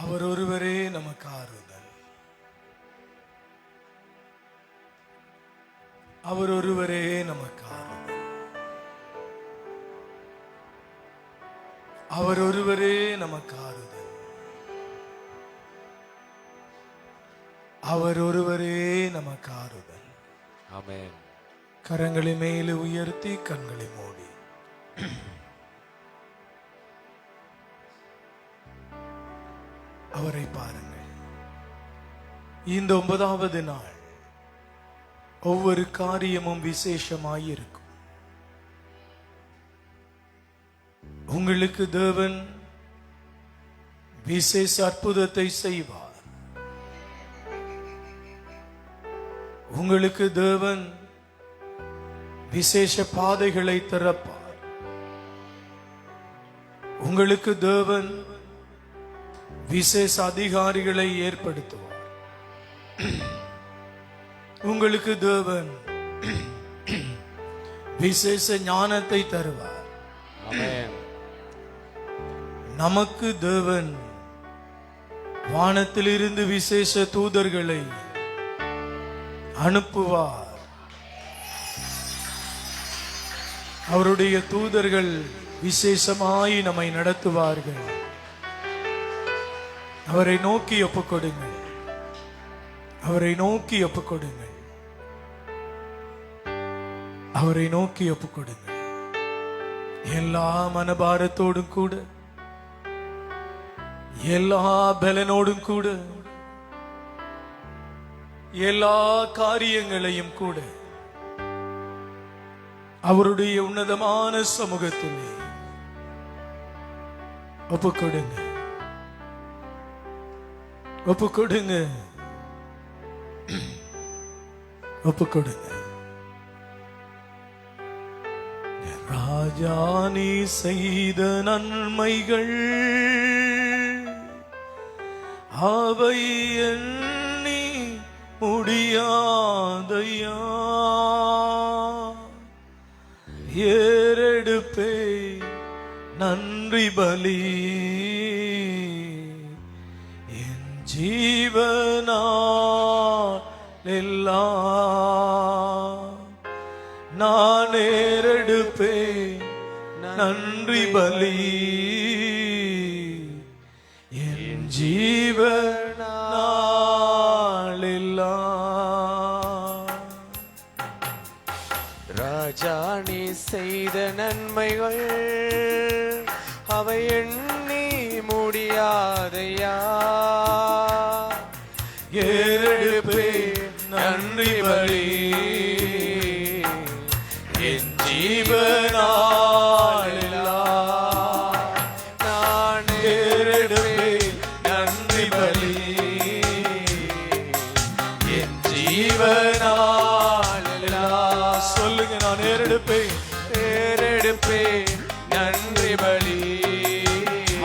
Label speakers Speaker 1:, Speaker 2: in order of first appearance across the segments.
Speaker 1: அவர் ஒருவரே நமக்கு ஆறுதல். அவர் ஒருவரே நமக்கு ஆறுதல். அவர் ஒருவரே நமக்கு ஆறுதல். அவர் ஒருவரே நமக்கு ஆறுதல்.
Speaker 2: ஆமென்.
Speaker 1: கரங்களை மேலே உயர்த்தி கண்களை மூடி அவரை பாருங்கள். இந்த 9வது நாள் ஒவ்வொரு காரியமும் விசேஷமாயிருக்கும். உங்களுக்கு தேவன் விசேஷ அற்புதத்தை செய்வார். உங்களுக்கு தேவன் விசேஷ பாதைகளை திறப்பார். உங்களுக்கு தேவன் விசேஷ அதிகாரிகளை ஏற்படுத்துவார். உங்களுக்கு தேவன் விசேஷ ஞானத்தை தருவார்.
Speaker 2: ஆமென்.
Speaker 1: நமக்கு தேவன் வானத்திலிருந்து விசேஷ தூதர்களை அனுப்புவார். அவருடைய தூதர்கள் விசேஷமாய் நம்மை நடத்துவார்கள். அவரை நோக்கி ஒப்புக்கொடுங்கள். அவரை நோக்கி ஒப்புக்கொடுங்கள். அவரை நோக்கி ஒப்புக்கொடுங்கள். எல்லா மனபாரத்தோடும் கூட, எல்லா பலனோடும் கூட, எல்லா காரியங்களையும் கூட அவருடைய உன்னதமான சமூகத்திலே ஒப்புக்கொடுங்க. ஒப்புக்கொடுங்க. ஒப்புக்கொடுங்க. ராஜா நீ செய்த நன்மைகள் அவை எண்ணி முடியாதையா. ஏறெடுப்பே நன்றி பலி ஜீவனால் எல்லாம் நான் ஏறெடுப்பேன் நன்றி பலி என் ஜீவனால் எல்லாம்.
Speaker 2: ராஜா நீ செய்த நன்மைகள் அவை எண்ணி முடியாதையா.
Speaker 1: ஏறெடுப்பேன் நன்றி பலி என் ஜீவனால் எல்லாம்.
Speaker 2: நான்
Speaker 1: ஏறெடுப்பேன் நன்றி பலி என் ஜீவனால் எல்லாம். சொல்லுங்க, நான் ஏறெடுப்பேன்.
Speaker 2: ஏறெடுப்பேன் நன்றி பலி.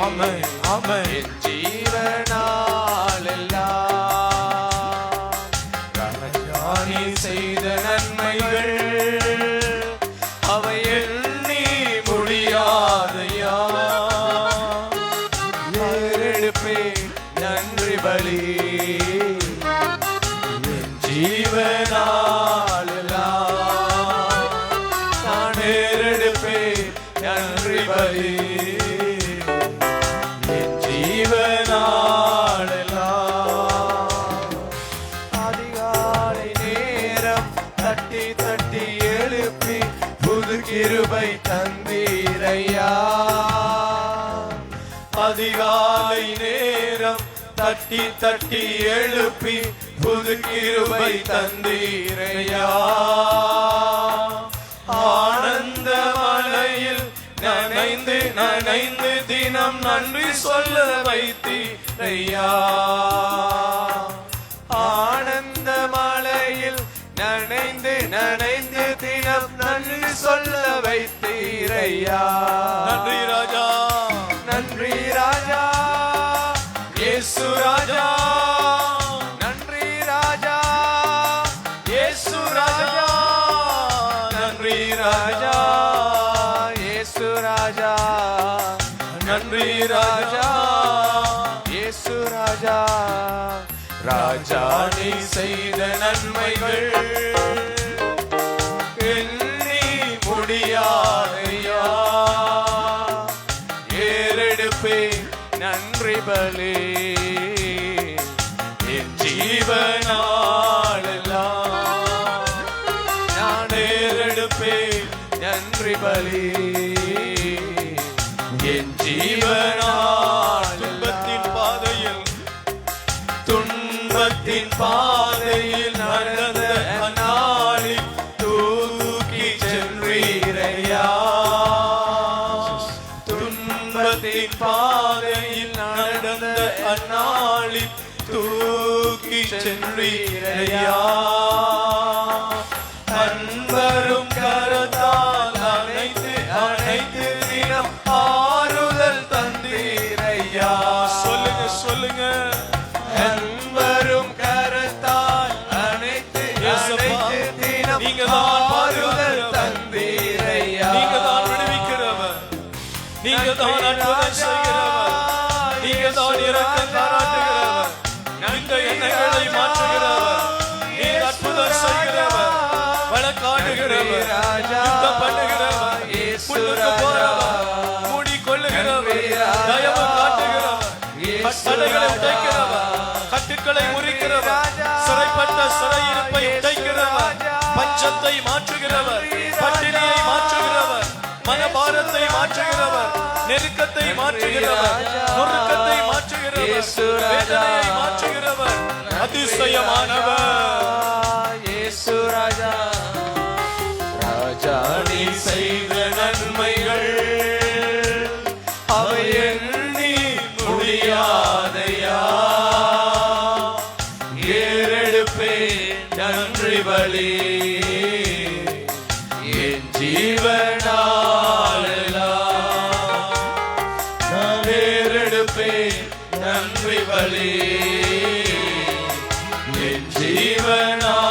Speaker 1: ஆமென், ஆமென்.
Speaker 2: என் ஜீவனால் எல்லாம்.
Speaker 1: ராஜா நீ செய்த நன்மைகள்
Speaker 2: அவை
Speaker 1: எண்ணி முடியாதையா.
Speaker 2: ஏறெடுப்பேன் நன்றி பலி
Speaker 1: என் ஜீவனால் எல்லாம்.
Speaker 2: நான் ஏறெடுப்பேன் நன்றி பலி
Speaker 1: என் ஜீவனால் எல்லாம்.
Speaker 2: அதிகாலை நேரம் தட்டி தட்டி எழுப்பி புது கிருபை தந்தீரையா.
Speaker 1: அதிகாலை நேரம் தட்டி தட்டி எழுப்பி புது கிருபை தந்தீரையா. ஆனந்த மலையில் நனைந்து நனைந்து தினம் நன்றி சொல்ல வைத்தீரையா.
Speaker 2: ஆனந்த மலையில் நனைந்து நனைந்து தினம் நன்றி சொல்ல வைத்தீரையா.
Speaker 1: நன்றி ராஜா,
Speaker 2: நன்றி ராஜா
Speaker 1: இயேசு ராஜா.
Speaker 2: நன்றி ராஜா
Speaker 1: இயேசு ராஜா. நன்றி ராஜா,
Speaker 2: இயேசு ராஜா.
Speaker 1: நன்றி ராஜா.
Speaker 2: இயேசு ராஜா. ராஜா நீ செய்த நன்மைகள் எண்ணி முடியாதையா. ஏறெடுப்பே நன்றி பலி என் ஜீவனாலெல்லாம். நான் ஏறெடுப்பேன் நன்றி பலி என் ஜீவனால். துன்பத்தின் பாதையில் நடந்த அந்நாளில் தூக்கி சென்றீரையா. துன்பத்தின் பாதையில் நடந்த அந்நாளில் தூக்கி சென்றீரையா. அன்பரும் கரத்தால் அணைத்து அணைத்து தினம் ஆறுதல் தந்தீரையா. சொல்லுங்க சொல்லுங்க. அன்பரும் கரத்தால் அணைத்து அணைத்து தினம் நீங்க தான் ஆறுதல் தந்தீரையா. நீங்க தான் விடுவிக்கிறவர், நீங்க தான் அற்புதம் செய்கிறவர், நீங்க தான் இரக்கம் பாராட்டுகிறவர், இந்த எண்ணங்களை மாற்றுகிறவர், நீங்க அற்புதம் செய்கிறவர், வழக்காடுகிறவர், யுத்தம் பண்ணுகிறவர், முன்னுக்கு போறவர், மூடிக்கொள்ளுகிறவர், தயவு காட்டுகிறவர், தடைகளை உடைக்கிறவர், கட்டுக்களை முறிக்கிறவர், சிறைப்பட்ட சிறையிருப்பை உடைக்கிறவர், பஞ்சத்தை மாற்றுகிறவர், பட்டினியை மாற்றுகிறவர், மனபாரத்தை மாற்றுகிறவர், நெருக்கத்தை மாற்றுகிறவர், நொறுக்கத்தை மாற்றுகிறவர், வேதனையை மாற்றுகிறவர், அதிசயமானவர் இயேசு ராஜா. ராஜா நீ செய்த நன்மைகள் அவை எண்ணி முடியாதையா. ஏறெடுப்பே நன்றி பலி என் ஜீவனாலெல்லாம். நான் ஏறெடுப்பே நன்றி பலி என் ஜீவனாலெல்லாம்.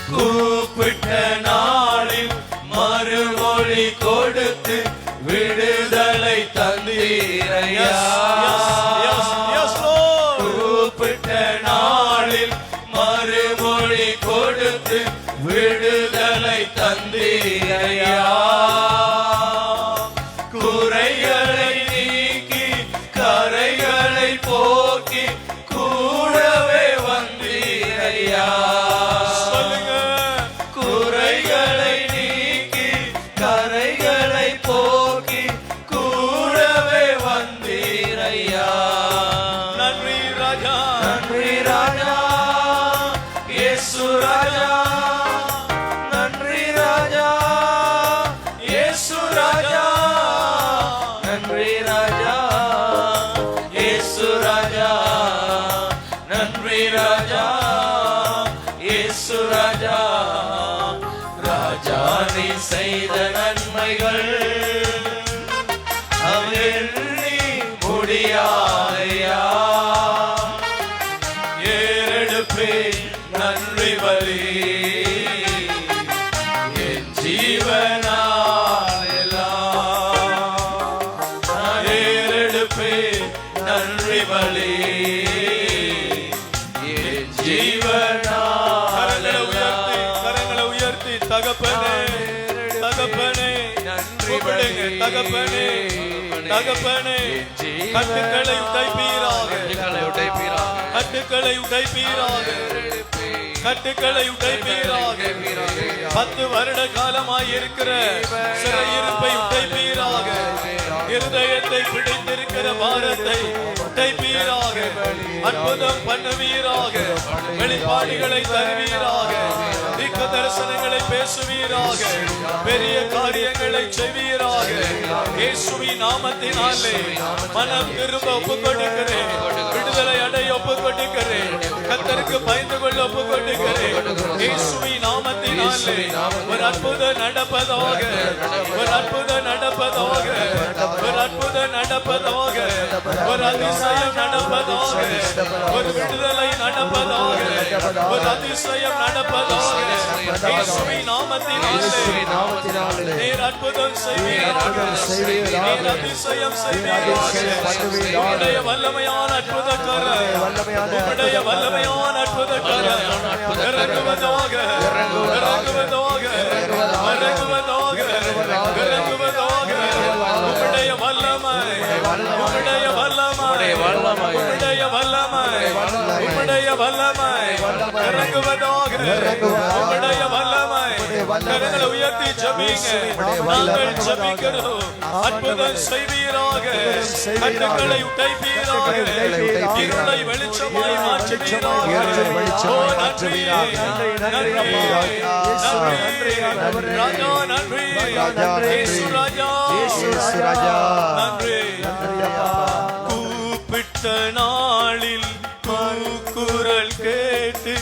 Speaker 2: கூப்பிட்ட நாளில் மறுமொழி கொடுத்து விடுதலை தந்தீரையா. கூப்பிட்ட நாளில் மறுமொழி கொடுத்து விடுதலை தந்தீரையா. குறைகளை நீக்கி கரைகளை போக்கி கூடவே வந்தீரையா. குறைகளை நீக்கி கரைகளை போக்கி கூடவே வந்தீரையா. நன்றி ராஜா, நன்றி ராஜா இயேசு ராஜா. நன்றி ராஜா இயேசு ராஜா. நன்றி ராஜா இயேசு ராஜா. நன்றி ராஜா இயேசு ராஜா. ராஜா நீ செய்த நன்மைகள் அவை எண்ணி முடியாதையா. ஏறெடுப்பே நன்றி பலி என் ஜீவனாலெல்லாம். ஏறெடுப்பே நன்றி பலி என் ஜீவனாலெல்லாம். கரங்களை உயர்த்தி தகப்பனே தகப்பனே கூப்பிடுங்க. தகப்பனே தகப்பனே கட்டுக்களை உடைப்பீராக, கட்டுக்களை உடைப்பீராக, கட்டுக்களை உடைப்பீராக. 10 வருட காலமாய் இருக்கிற சிறையிருப்பை உடைப்பீராக. இருதயத்தை பிடித்திருக்கிற பாரத்தை உடைப்பீராக. அற்புதம் பண்ணுவீராக. வெளிப்பாடுகளை தருவீராக. தீர்க்க தரிசனங்களை பேசுவீராக. பெரிய காரியங்களை செய்வீராக. இயேசுவின் நாமத்தினாலே மனம் திரும்ப ஒப்புக் கொடுக்கிறேன். விடுதலை அடைய ஒப்புக் கொடுக்கிறேன். கர்த்தருக்கு பயந்து கொள்ள ஒப்புக் கொடுக்கிறேன். இயேசுவின் நாமத்தினாலே ஒரு அற்புதம் நடப்பதாக, ஒரு அற்புதம் நடப்பதாக, ஒரு அற்புதம் நடப்பதாக, ஒரு அதிசயம் நடப்பதாக, ஒரு விடுதலை நடப்பதாக, ஒரு அதிசயம் நடப்பதாக. இயேசுவின் நாமத்தினாலே நீர் அற்புதம் செய்வீராக, நீர் அதிசயம் செய்வீராக. உம்முடைய வல்லமையான அற்புதக்காரர், உம்முடைய வல்லமையான அற்புதக்காரர் இறங்குவதாக, இறங்குவதாக, இறங்குவதாக, இறங்குவதாக. உம்முடைய வல்லமை, உம்முடைய வல்லமை, உம்முடைய வல்லமை, உம்முடைய வல்லமை இறங்குவதாக, உம்முடைய வல்லமை. கரங்களை உயர்த்தி ஜெபிங்க. நாங்கள் ஜெபிக்கிறோம். அற்புதம் செய்வீராக, கட்டுக்களை உடைப்பீராக, இருளை வெளிச்சமாய் மாற்றுவீராக. ஓ நன்றி, நன்றி, நன்றி ராஜா, நன்றி இயேசு ராஜா, நன்றி. கூப்பிட்ட நாளில் கூக்குரல் கேட்டு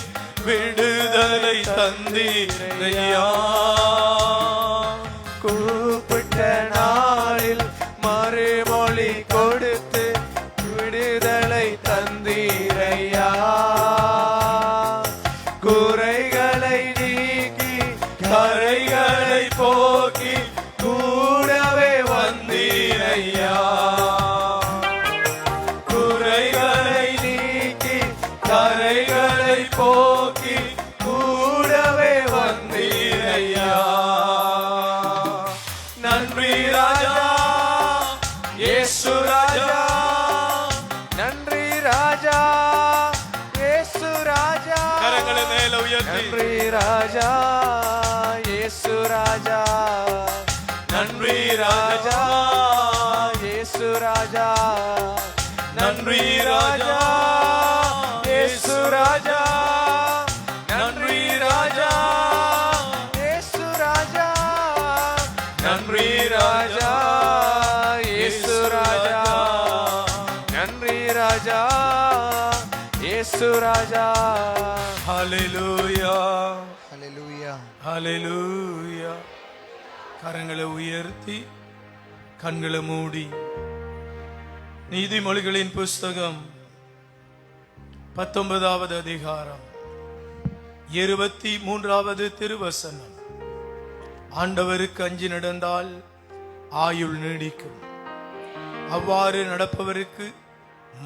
Speaker 2: விடுதலை தந்தீரையா,
Speaker 3: கூப்பிட்ட நாளில் மறுமொழி கொடுத்து விடுதலை தந்தீரையா, குறைகளை நீக்கி கரைகளை போக்கி கூடவே வந்தீரையா, குறைகளை நீக்கி கரைகளை போக்கி கூடவே வந்தீரையா. நன்றி ராஜா இயேசு ராஜா, நன்றி ராஜா இயேசு ராஜா. கரங்களை மேல உயர்த்தி நன்றி ராஜா இயேசு ராஜா, நன்றி ராஜா இயேசு ராஜா, நன்றி ராஜா இயேசு ராஜா, நன்றி ராஜா இயேசு ராஜா, நன்றி ராஜா இயேசு ராஜா, நன்றி ராஜா இயேசு ராஜா.
Speaker 2: ஹல்லேலூயா,
Speaker 3: ஹல்லேலூயா,
Speaker 2: ஹல்லேலூயா. கரங்களை உயர்த்தி கண்களை மூடி நீதிமொழிகளின் புஸ்தகம் 19வது அதிகாரம் 23வது திருவசனம். ஆண்டவருக்கு அஞ்சி நடந்தால் ஆயுள் நீடிக்கும், அவ்வாறு நடப்பவருக்கு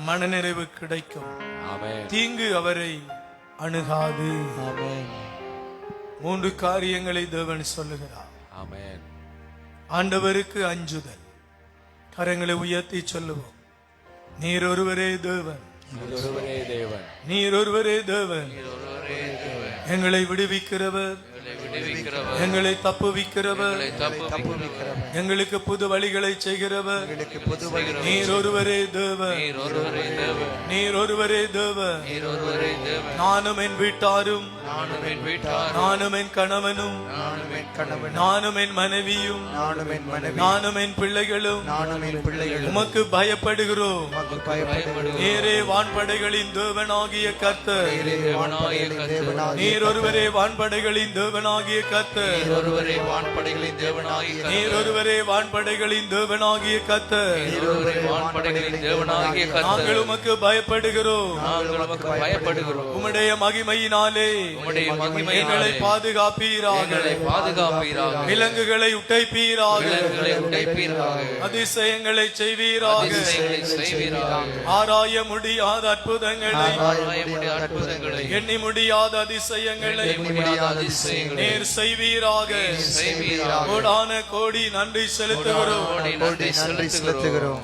Speaker 2: மனநிறைவு கிடைக்கும், தீங்கு அவரை அணுகாது. 3 காரியங்களை தேவன் சொல்லுகிறார். ஆண்டவருக்கு அஞ்சுதல். கரங்களை உயர்த்தி சொல்லுவோம். நீர் ஒருவரே தேவன், நீர் ஒருவரே தேவன், எங்களை விடுவிக்கிறவர், எங்களை தப்புவிக்கிறவர், எங்களுக்கு புது வழிகளை செய்கிறவர். நீர் ஒருவரே தேவன், நீர் ஒருவரே தேவன். நானும் என் வீட்டாரும், நானும் என் கணவனும், நானும் என் மனைவியும், நானும் என் பிள்ளைகளும் உமக்கு பயப்படுகிறோம். நீரே வான்படைகளின் தேவனாகிய கர்த்தர், நீர் ஒருவரே வான்படைகளின் தேவனாகிய கர்த்தர், நீர் ஒருவரே வான்படைகளின் தேவனாகிய கர்த்தர். நாங்கள் உமக்கு பயப்படுகிறோம். உம்முடைய மகிமையினாலே எங்களை பாதுகாப்பீராக, விலங்குகளை உடைப்பீராக, அதிசயங்களை செய்வீராக. ஆராய முடியாத அற்புதங்களை, எண்ணி முடியாத அதிசயங்களை நீர் செய்வீராக. கோடான கோடி நன்றி செலுத்துகிறோம்,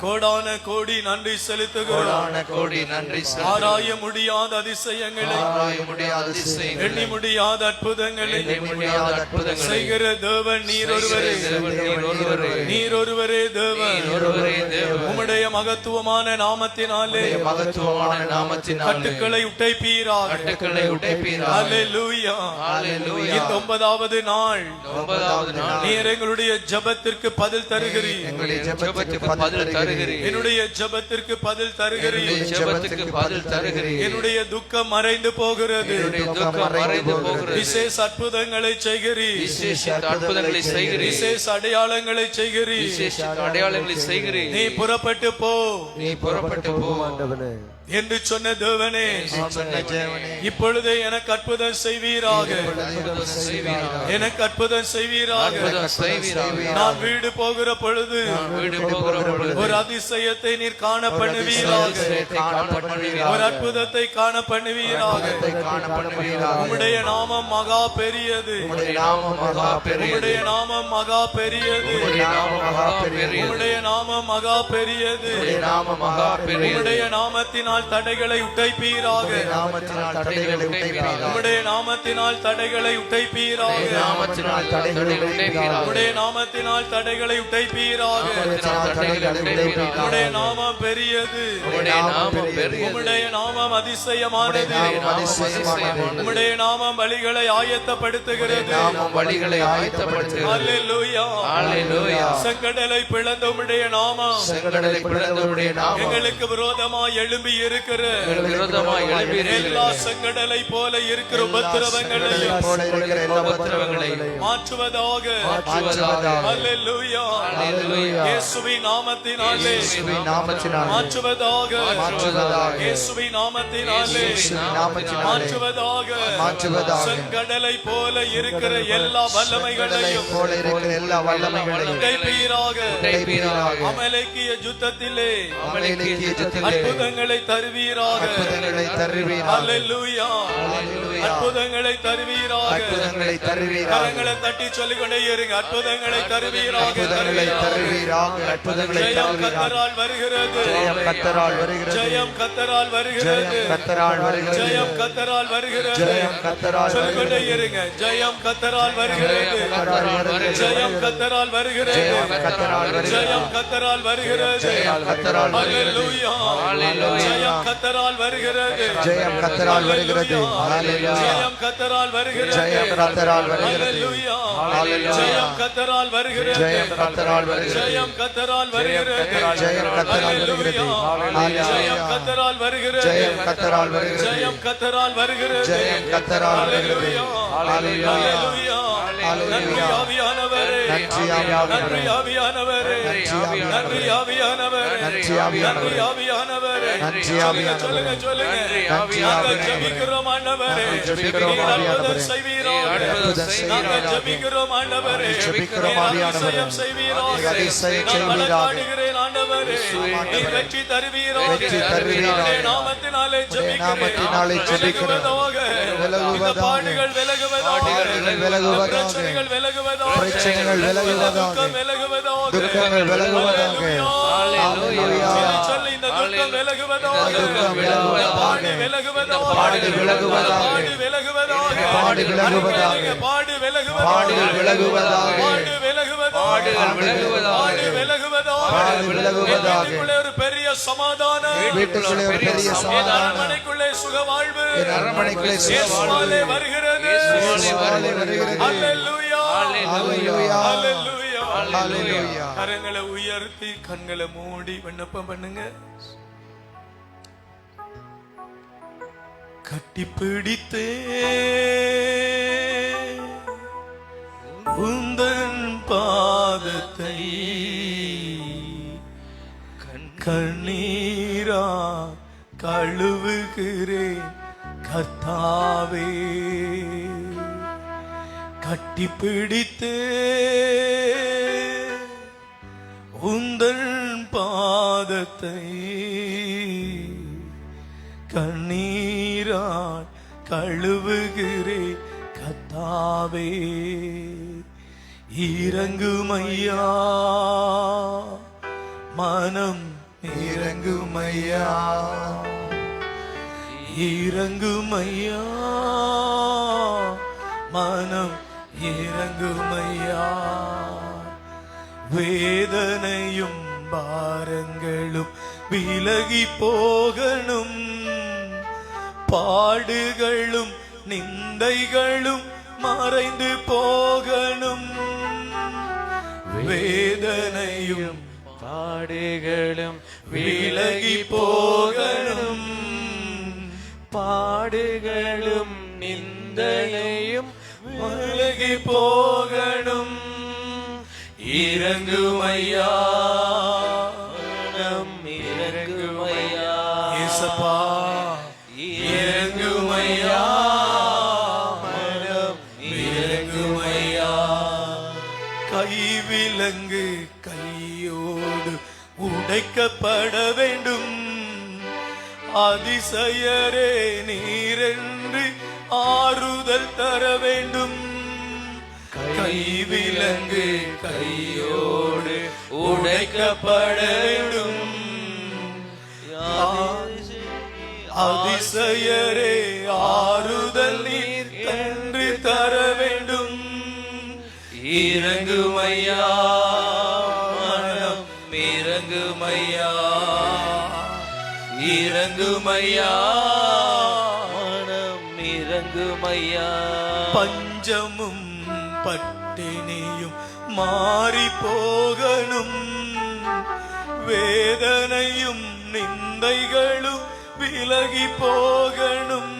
Speaker 2: கோடான கோடி நன்றி செலுத்துகிறோம். ஆராய முடியாத அதிசயங்களை, எண்ணி முடியாத அற்புதங்களை செய்கிற தேவன் நீர் ஒருவரே, நீர் ஒருவரே தேவன். உம்முடைய மகத்துவமான நாமத்தினாலே கட்டுக்களை உடைப்பீராக. ஹல்லேலூயா. இந்த 9வது நாள் நீர் எங்களுடைய ஜெபத்திற்கு பதில் தருகிறீர், என்னுடைய ஜெபத்திற்கு பதில் தருகிறீர். என்னுடைய துக்கம் மறைந்து போகிறது,
Speaker 3: மறைந்து போகிறது.
Speaker 2: விசேஷ அற்புதங்களை செய்கிறீர்,
Speaker 3: விசேஷ அற்புதங்களை செய்கிறீர்,
Speaker 2: விசேஷ அடையாளங்களை செய்கிறீர்,
Speaker 3: விசேஷ அடையாளங்களை செய்கிறீர்.
Speaker 2: நீ புறப்பட்டு போ,
Speaker 3: நீ புறப்பட்டு போ
Speaker 2: என்று சொன்ன தேவனே, இப்பொழுதே எனக்கு அற்புதம் செய்வீராக, எனக்கு அற்புதம் செய்வீராக. நான் வீடு போகிற பொழுது ஒரு அதிசயத்தை நீர் காண பண்ணுவீராக, ஒரு அற்புதத்தை காண பண்ணுவீராக. உம்முடைய நாமம் மகா பெரியது, உம்முடைய நாமம் மகா பெரியது, உம்முடைய நாமம் மகா பெரியது. உம்முடைய நாமத்தினால் தடைகளை உடைப்பீராக, உம்முடைய நாமத்தினால் தடைகளை உடைப்பீராக, உம்முடைய நாமத்தினால் தடைகளை உடைப்பீராக. உம்முடைய நாமம் பெரியது, உம்முடைய நாமம் அதிசயமானது, உம்முடைய நாமம் வழிகளை ஆயத்தப்படுத்துகிறது. அல்லேலூயா. செங்கடலை பிளந்த உம்முடைய நாமம் எங்களுக்கு விரோதமாய் எழும்பி இருக்கிற எல்லா செங்கடலை போல இருக்கிற உபத்திரவங்களையும் மாற்றுவதாக. அல்லேலூயா. இயேசுவின் நாமத்தினாலே மாற்றுவதாக, இயேசுவின் நாமத்தினாலே மாற்றுவதாக. செங்கடலை போல இருக்கிற எல்லா வல்லமைகளையும் உடைப்பீராக. அமலேக்கிய யுத்தத்திலே அற்புதங்களை தருவீராக. அல்லேலூயா. அற்புதங்களை தருவீராக. கரங்களை தட்டி சொல்லிக் கொண்டே இருங்க. அற்புதங்களை தருவீராக. ஜெயம் கர்த்தரால் வருகிறது, ஜெயம் கர்த்தரால் வருகிறது, ஜெயம் கர்த்தரால் வருகிறது. சொல்லிக் கொண்டே இருங்க. ஜெயம் கர்த்தரால் வருகிறது, ஜெயம் கர்த்தரால் வருகிறது, ஜெயம் கர்த்தரால் வருகிறது. அல்லேலூயா. ஜெயம் கர்த்தரால் வருகிறது,
Speaker 3: ஜெயம் கர்த்தரால் வருகிறது.
Speaker 2: ஜெயம் கர்த்தரால் வருகிறது,
Speaker 3: ஜெயம் கர்த்தரால் வருகிறது.
Speaker 2: அல்லேலூயா. ஜெயம் கர்த்தரால் வருகிறது,
Speaker 3: ஜெயம் கர்த்தரால் வருகிறது.
Speaker 2: ஜெயம் கர்த்தரால் வருகிறது,
Speaker 3: ஜெயம் கர்த்தரால் வருகிறது.
Speaker 2: ஜெயம் கர்த்தரால் வருகிறது,
Speaker 3: ஜெயம் கர்த்தரால் வருகிறது.
Speaker 2: ஜெயம் கர்த்தரால் வருகிறது,
Speaker 3: ஜெயம் கர்த்தரால் வருகிறது.
Speaker 2: அல்லேலூயா. நன்றி ஆவியானவரே, நன்றி ஆவியானவரே, நன்றி ஆவியானவரே, நன்றி ஆவியானவரே. சொல்லுங்க சொல்லுங்க. நாங்கள் ஜெபிக்கிறோம் ஆண்டவரே, அற்புதம் செய்வீராக. நாங்கள் ஜெபிக்கிறோம் ஆண்டவரே, அதிசயம் செய்வீராக. நான் வழக்காடுகிறேன் ஆண்டவரே, நீர் வெற்றி தருவீராக. உம்முடைய நாமத்தினாலே ஜெபிக்கிறோம். இந்த பாடுகள் விலகுவதாக, பிரச்சனைகள் விலகுவதாக, துக்கம் விலகுவதாக. சொல்லி இந்த துக்கம் விலகுவதாக, பாடு விலகுவதாக, பாடு விலகுவதாக, பாடு விலகுவதாக, பாடு விலகுவதாக, பாடு விலகுவதாக, பாடு விலகுவதாக. ஒரு பெரிய சமாதானம், வீட்டுக்குள்ளே ஒரு பெரிய சமாதானம், அரண்மனைக்குள்ளே சுக வாழ்வு, அரண்மனைக்குள்ளே இயேசுவாலே வருகிறது. அல்லேலூயா, அல்லேலூயா, அல்லேலூயா. கரங்களை உயர்த்தி கண்களை மூடி விண்ணப்பம் பண்ணுங்க. கட்டிப்பிடித்தே உந்தன் பாதத்தை கண்ணீரா கழுவுகிறேன் கர்த்தாவே. கட்டிப்பிடித்தே உந்தன் பாதத்தை கண்ணீரால் கழுவுகிறேன் கர்த்தாவே. இறங்குமையா மனம், இறங்குமையா, இறங்குமையா மனம், இறங்குமையா. வேதனையும் பாரங்களும் விலகி போகணும், பாடுகளும் நிந்தைகளும் மறைந்து போகணும். வேதனையும்
Speaker 3: பாடுகளும்
Speaker 2: விலகி போகணும்,
Speaker 3: பாடுகளும் நிந்த நிந்தனையும்
Speaker 2: விலகி போகணும். இறங்குமையா
Speaker 3: மனம் இறங்குமையா
Speaker 2: இயேசப்பா, இறங்குமையா
Speaker 3: மனம்
Speaker 2: இறங்குமையா. கைவிலங்கு கையோடு உடைக்கப்பட வேண்டும். அதிசயரே நீரென்று ஆறுதல் தர வேண்டும். கைவிலங்கு கையோடு உடைக்கப்பட வேண்டும். அதிசயரே ஆறுதல் நீர் என்று தர வேண்டும். இறங்குமையா மனம் இறங்குமையா, இறங்குமையா
Speaker 3: மனம் இறங்குமையா.
Speaker 2: பஞ்சமும் பட்டினியும் மாறி போகணும். வேதனையும் நிந்தைகளும் விலகி போகணும்.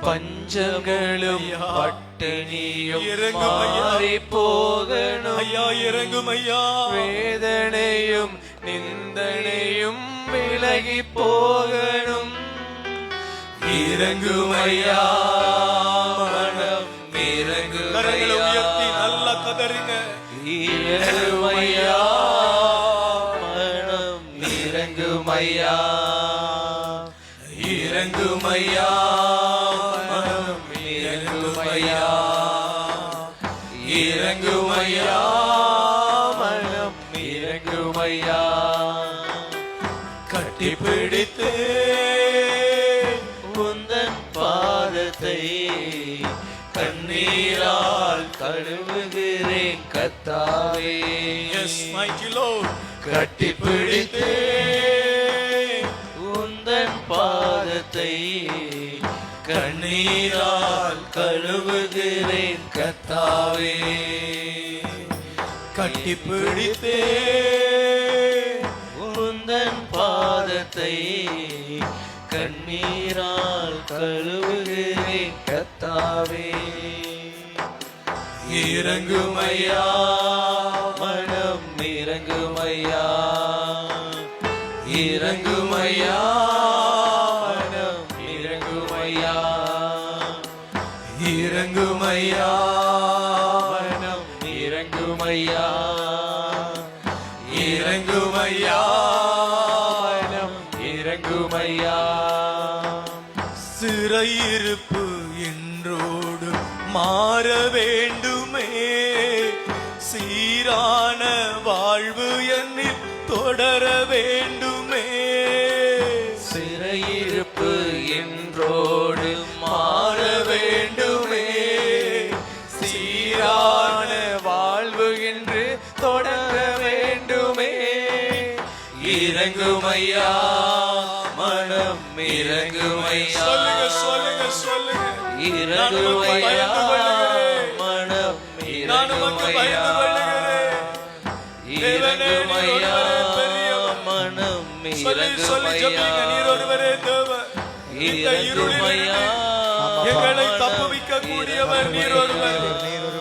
Speaker 3: பஞ்சங்களும் பட்டினியும்
Speaker 2: இறங்குமையா
Speaker 3: மாறி போகணும்.
Speaker 2: ஐயா, இறங்குமையா.
Speaker 3: வேதனையும் நிந்தனையும் விலகி போகணும்.
Speaker 2: இறங்குமையா
Speaker 3: மனம்
Speaker 2: கரங்களை
Speaker 3: இறங்குமையா.
Speaker 2: உயர்த்தி நல்லா கதறிங்க.
Speaker 3: இறங்குமையா மனம் இறங்குமையா.
Speaker 2: இறங்குமையா மனம் இறங்குமையா. இறங்குமையா
Speaker 3: மனம் இறங்குமையா.
Speaker 2: கட்டிப்பிடித்து
Speaker 3: உந்தன் பாதத்தை கண்ணீரால் கழுவுகிறேன் கர்த்தாவே.
Speaker 2: Yes, mighty Lord.
Speaker 3: கட்டிப்பிடித்து உந்தன் பாதத்தை கண்ணீரால் கழுவுகிறேன் கர்த்தாவே.
Speaker 2: கட்டிப்பிடித்தே
Speaker 3: உந்தன் பாதத்தை கண்ணீரால் கழுவுகிறேன் கர்த்தாவே.
Speaker 2: இறங்குமையா
Speaker 3: மனம் இறங்குமையா.
Speaker 2: இறங்குமையா
Speaker 3: மனம் இறங்குமையா.
Speaker 2: இறங்குமையா
Speaker 3: மனம் இறங்குமையா.
Speaker 2: இறங்குமையா
Speaker 3: மனம் இறங்குமையா.
Speaker 2: சிறையிருப்பு என்றோடு மாற வேண்டுமே. சீரான வாழ்வு என்னில் தொடர வேண்டுமே.
Speaker 3: சிறையிருப்பு என்றோடு மாற வேண்டுமே. சீரான வாழ்வு என்று தொடர வேண்டுமே. இறங்குமையா மனம் இறங்குமையா.
Speaker 2: சொல்லுங்க சொல்லுங்க சொல்லுங்க.
Speaker 3: இறங்குமையா மனம்
Speaker 2: நான் உமக்கு பயந்து
Speaker 3: இறங்குமையா.
Speaker 2: கொள்ளுகிறேன். தேவனே, நீர்
Speaker 3: இறங்குமையா
Speaker 2: ஒருவரே பெரியவர்.
Speaker 3: மனம்
Speaker 2: சொல்லி சொல்லி ஜெபிங்க. நீர் ஒருவரே தேவன். இந்த இருளிலிருந்து எங்களை தப்புவிக்க கூடியவர் நீர் ஒருவர்.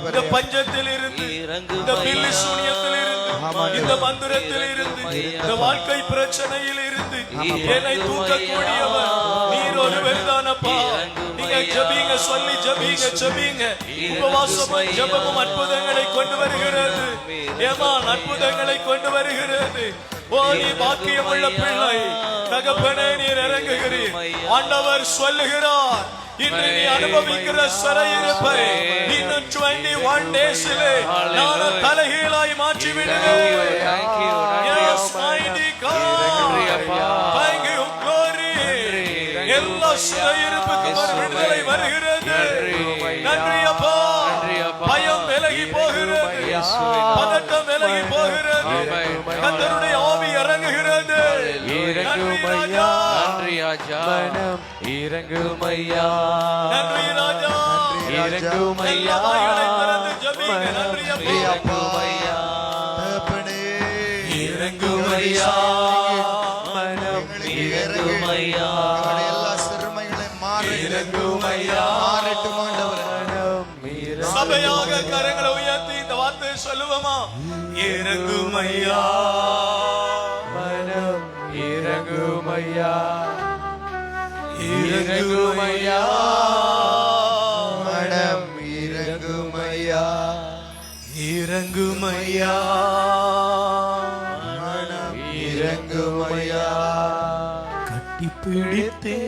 Speaker 2: இந்த பஞ்சத்தில் இருந்து, இந்த பில்லி சூனியத்தில் இருந்து, இந்த மந்திரத்தில் இருந்து, இந்த வாழ்க்கை பிரச்சனையில் இருந்து என்னை தூக்கக்கூடியவர் நீர் ஒருவர் தானப்பா. நீங்க ஜெபிங்க, சொல்லி ஜெபிங்க ஜெபிங்க. உபவாசமும் ஜெபமும் அற்புதங்களை கொண்டு வருகிறது. ஏமான் அற்புதங்களை கொண்டு வருகிறது. ஓ, நீ பாக்கியமுள்ள பிள்ளை. தகப்பனே, நீர் இறங்குகிறீர். ஆண்டவர் சொல்லுகிறார், இன்று நீ அனுபவிக்கிற சிறையிருப்பை இன்னும் 21 டேஸிலே நான் தலைகீழாய் மாற்றி விடுவேன். Yes, mighty God. Thank you, glory. எல்லா சிறையிருப்புக்கும் ஒரு விடுதலை வருகிறது. நன்றி அப்பா. பயம் விலகி போகிறது. பதட்டம் விலகி போகிறது. கர்த்தருடைய ஆவி இறங்குகிறது. நன்றி ராஜா.
Speaker 3: நன்றி ராஜா. மனம் இறங்குமையா.
Speaker 2: நன்றி ராஜா.
Speaker 3: இறங்குமையா.
Speaker 2: எல்லா வாய்களை திறந்து ஜெபிங்க. நன்றி அப்பா.
Speaker 3: இறங்குமையா.
Speaker 2: இறங்குமையா.
Speaker 3: மனம் இறங்குமையா.
Speaker 4: எல்லா சிறுமைகளை மாற
Speaker 2: இறங்குமையா.
Speaker 4: மாற
Speaker 2: இறங்குமையா,
Speaker 3: மனம் இறங்குமையா,
Speaker 2: இறங்குமையா,
Speaker 4: மனம் இறங்குமையா,
Speaker 2: இறங்குமையா,
Speaker 4: மனம் இறங்குமையா.
Speaker 2: கட்டிப்பிடித்தே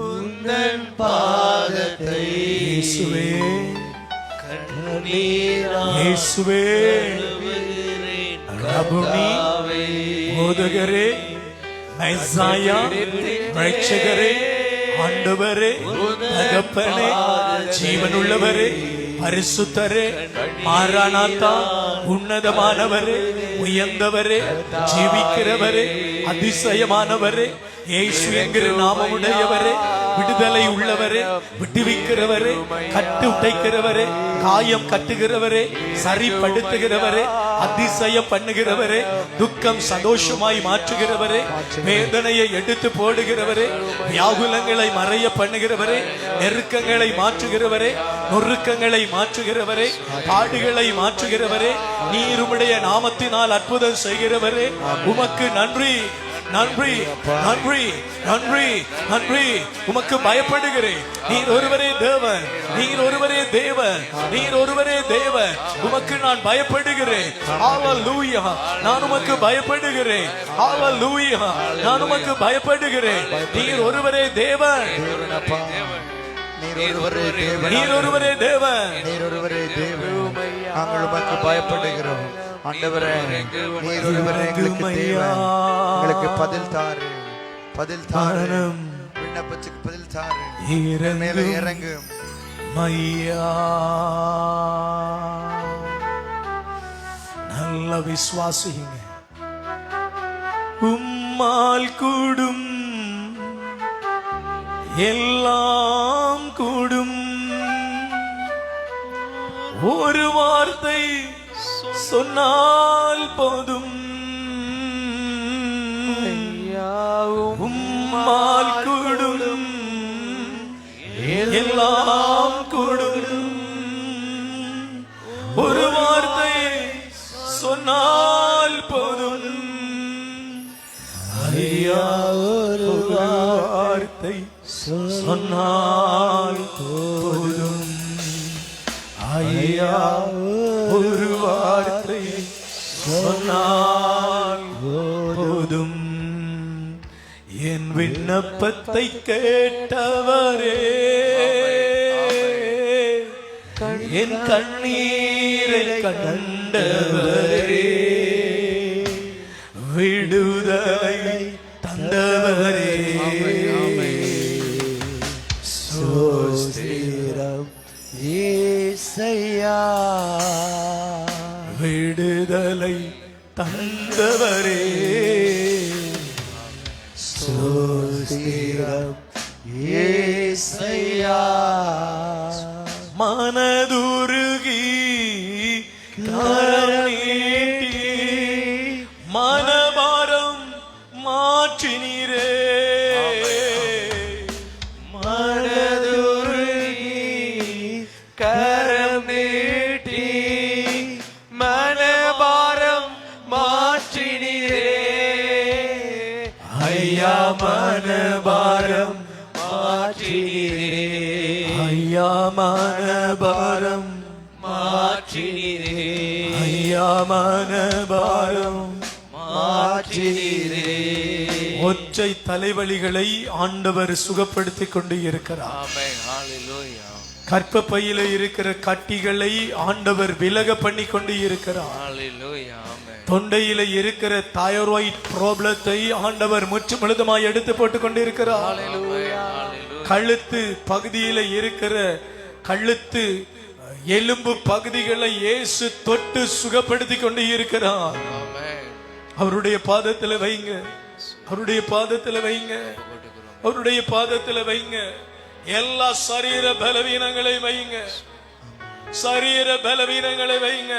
Speaker 4: உந்தன் பாதத்தை
Speaker 2: இயேசுவே,
Speaker 4: கண்ணீரால்
Speaker 2: இயேசுவே,
Speaker 4: கழுவுகிறேன்
Speaker 2: ரபுனி, போதகரே, மெஸ்ஸாயா, ரட்சகரே, ஆண்டவரே, தகப்பனே, ஜீவனுள்ளவரே, பரிசுத்தரே, மாரானாத்தா, உன்னதமானவரே, உயர்ந்தவரே, ஜீவிக்கிறவரே, அதிசயமானவரே, இயேசு என்கிற நாமமுடையவரே, விடுதலை உள்ளவரே, விடுவிக்கிறவரே, கட்டு உடைக்கிறவரே, காயம் கட்டுகிறவரே, சரிப்படுத்துகிறவரே, அதிசயம் பண்ணுகிறவரே, துக்கம் சந்தோஷமாய் மாற்றுகிறவரே, வேதனையை எடுத்து போடுகிறவரே, வியாகுலங்களை மறைய பண்ணுகிறவரே, நெருக்கங்களை மாற்றுகிறவரே, நொறுக்கங்களை மாற்றுகிறவரே, பாடுகளை மாற்றுகிறவரே, நீர் உம்முடைய நாமத்தினால் அற்புதம் செய்கிறவரே, உமக்கு நன்றி, நன்றி, நன்றி, நன்றி, நன்றி. உமக்கு பயப்படுகிறேன். நீர் ஒருவரே தேவன், நீர் ஒருவரே தேவன், நீர் ஒருவரே தேவன். உமக்கு நான் பயப்படுகிறேன். ஹalleluya. நான் உமக்கு பயப்படுகிறேன். ஹalleluya. நான் உமக்கு பயப்படுகிறேன். நீர் ஒருவரே தேவன்,
Speaker 4: நீர் ஒருவரே தேவன்,
Speaker 2: நீர் ஒருவரே தேவன்.
Speaker 4: நீர் ஒருவரே தேவன். நாங்கள் உமக்கு பயப்படுகிறோம் ஆண்டவரே. நீர் ஒருவரே எங்களுக்கு தேவன். எங்களுக்கு பதில் தாரு, பதில் தாரு, விண்ணப்பத்துக்கு பதில் தாரு. மேலே இறங்கும்
Speaker 2: மையா. நல்ல விசுவாசிங்க. உம்மால் கூடும் எல்லாம் கூடும். ஒரு வார்த்தை சொன்னால் போதும். உம்மால் கூடும் எல்லாம் கூடும். ஒரு வார்த்தை சொன்னால் போதும். ஐயா, ஒரு வார்த்தை சொன்னால் போதும். ஐயா, ஒரு வார்த்தை சொன்னால் போதும். என் விண்ணப்பத்தை கேட்டவரே, என் கண்ணீரை கண்டவரே, விடுதலை தந்தவரே,
Speaker 4: ஸ்தோத்திரம் இயேசையா.
Speaker 2: விடுதலை தந்தவரே,
Speaker 4: ஸ்தோத்திரம் இயேசையா.
Speaker 2: மனதுருகி கரம் நீட்டி மனபாரம் மாற்றினீரே.
Speaker 3: மனதுருகி கரம் நீட்டி மனபாரம் மாற்றினீரே.
Speaker 2: ஐயா, மனபாரம்
Speaker 3: மாற்றினீரே,
Speaker 2: ஐயா, மனபாரம்
Speaker 3: மாற்றினீரே,
Speaker 2: ஐயா, மனபாரம்
Speaker 3: மாற்றினீரே.
Speaker 2: ஒற்றை தலைவலிகளை ஆண்டவர் சுகப்படுத்திக் கொண்டு இருக்கிறார்.
Speaker 3: ஆமென். ஹalleluya.
Speaker 2: கற்பப்பையில இருக்கிற கட்டிகளை ஆண்டவர் விலக பண்ணி கொண்டு இருக்கிறார்.
Speaker 3: ஹalleluya. ஆமென்.
Speaker 2: தொண்டையில இருக்கிற தைராய்டு ப்ராப்ளத்தை ஆண்டவர் முற்றுமுழுதுமாய் எடுத்து போட்டு கொண்டு இருக்கிறார்.
Speaker 3: ஹalleluya. ஹalleluya.
Speaker 2: கழுத்து பகுதியில இருக்கிற கழுத்து எலும்பு பகுதிகளை இயேசு தொட்டு சுகப்படுத்தி கொண்டு இருக்கிறார்.
Speaker 3: ஆமென்.
Speaker 2: அவருடைய பாதத்துல வைங்க, அவருடைய பாதத்துல வைங்க, அவருடைய பாதத்துல வைங்க. எல்லா சரீர பலவீனங்களை வைங்க, சரீர பலவீனங்களை வைங்க,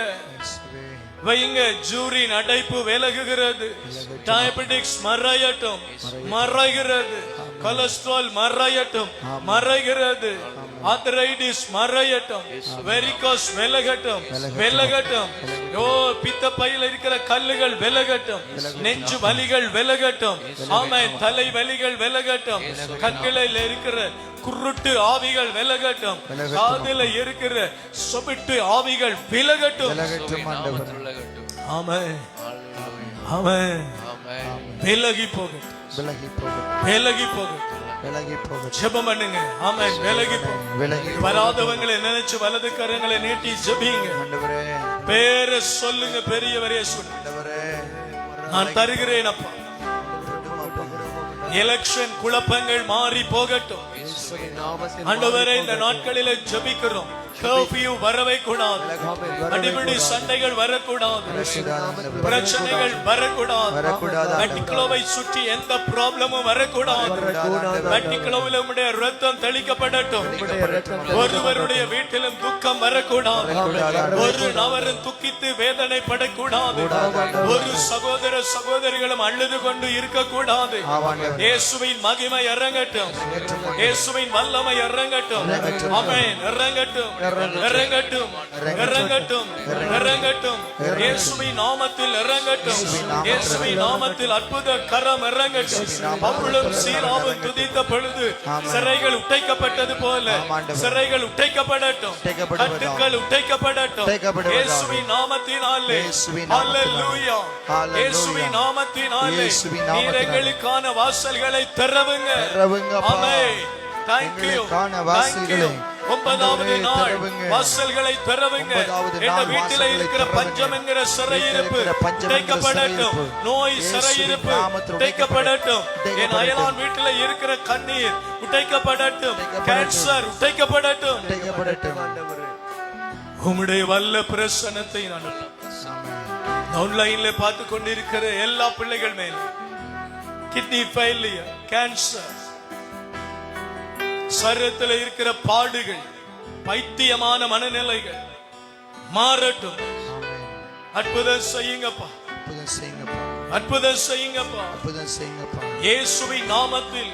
Speaker 2: வைங்க. ஜூரின் அடைப்பு விலகுகிறது, டயபெட்டிக்ஸ் மறையட்டும், மறைகிறது, கொலஸ்ட்ரால் மறையட்டும், மறைகிறது. ஆர்த்ரைட்டிஸ் மறையட்டும், வெரிகோஸ் விலகட்டும், விலகட்டும். ஓ பித்த பையில இருக்கிற கல்லுகள் விலகட்டும், நெஞ்சு வலிகள் விலகட்டும், ஆமென். தலை வலிகள் விலகட்டும், கண்களில் இருக்கிற குருட்டு ஆவிகள் விலகட்டும், காதில இருக்கிற சொபிட்டு ஆவிகள் விலகட்டும். ஆமென், ஆமென். விலகி போகட்டும்,
Speaker 4: விலகி போகட்டும்,
Speaker 2: விலகி போகட்டும்,
Speaker 4: விலகி போகட்டும்.
Speaker 2: ஜெபம் பண்ணுங்க. ஆமென். விலகி
Speaker 4: விலகி
Speaker 2: வராதவங்களை நினைச்சு வலது கரங்களை நீட்டி ஜெபிங்க.
Speaker 4: ஆண்டவரே,
Speaker 2: பேரை சொல்லுங்க, பெரியவரே சொல்லுங்க.
Speaker 4: ஆண்டவரே,
Speaker 2: நான் தருகிறேன் அப்பா. எலெக்ஷன் குழப்பங்கள் மாறி போகட்டும். ஆண்டவரே, இந்த நாட்களில ஜெபிக்கிறோம். கர்ஃபியூ வரவே கூடாது, அடிப்படை சண்டைகள் வரக்கூடாது, பிரச்சனைகள் வரக்கூடாது, வெட்டிக்கிலோவை சுற்றி எந்த ப்ராப்ளமும் வரக்கூடாது. வெட்டிக்கிலோவில் உம்முடைய ரத்தம் தெளிக்கப்படட்டும். ஒருவருடைய வீட்டிலும் துக்கம் வரக்கூடாது, ஒரு நபரும் துக்கித்து வேதனைப்படக்கூடாது, ஒரு சகோதர சகோதரிகளும் அழுது கொண்டு இருக்கக்கூடாது. இயேசுவின் மகிமை இறங்கட்டும், இயேசுவின் வல்லமை இறங்கட்டும். ஆமென். இறங்கட்டும், இறங்கட்டும், இறங்கட்டும், இறங்கட்டும். இயேசுவின் நாமத்தில் இறங்கட்டும், இயேசுவின் நாமத்தில் அற்புத கரம் இறங்கட்டும். பவுலும் சீலாவும் துதித்த பொழுது சிறைகள் உடைக்கப்பட்டது போல சிறைகள் உடைக்கப்படட்டும், கட்டுகள் உடைக்கப்படட்டும். இயேசுவின் நாமத்தினாலே, ஹல்லேலூயா. இயேசுவின் நாமத்தினாலே நீர் எங்களுக்கான வாசல்களை திறவுங்க. ஆமென். Thank you. Thank you. 9வது நாள் வாசல்களை திறவுங்க. இந்த வீட்டில் இருக்கிற பஞ்சம் என்கிற சிறையிருப்பு உடைக்கப்படட்டும், நோய் சிறையிருப்பு உடைக்கப்படட்டும். என் அயலான் வீட்டில் இருக்கிற கண்ணீர் உடைக்கப்படட்டும், கேன்சர் உடைக்கப்படட்டும். உம்முடைய வல்ல பிரசன்னத்தை நான் ஆன்லைன்ல பார்த்து கொண்டிருக்கிற எல்லா பிள்ளைகள் மேல கிட்னி ஃபெயிலியர், கேன்சர், சரீரத்தில் இருக்கிற பாடுகள், பைத்தியமான மனநிலைகள் மாறட்டும். அற்புதம் செய்யுங்கப்பா, அற்புதம் செய்யுங்கப்பா. இயேசுவின் நாமத்தில்,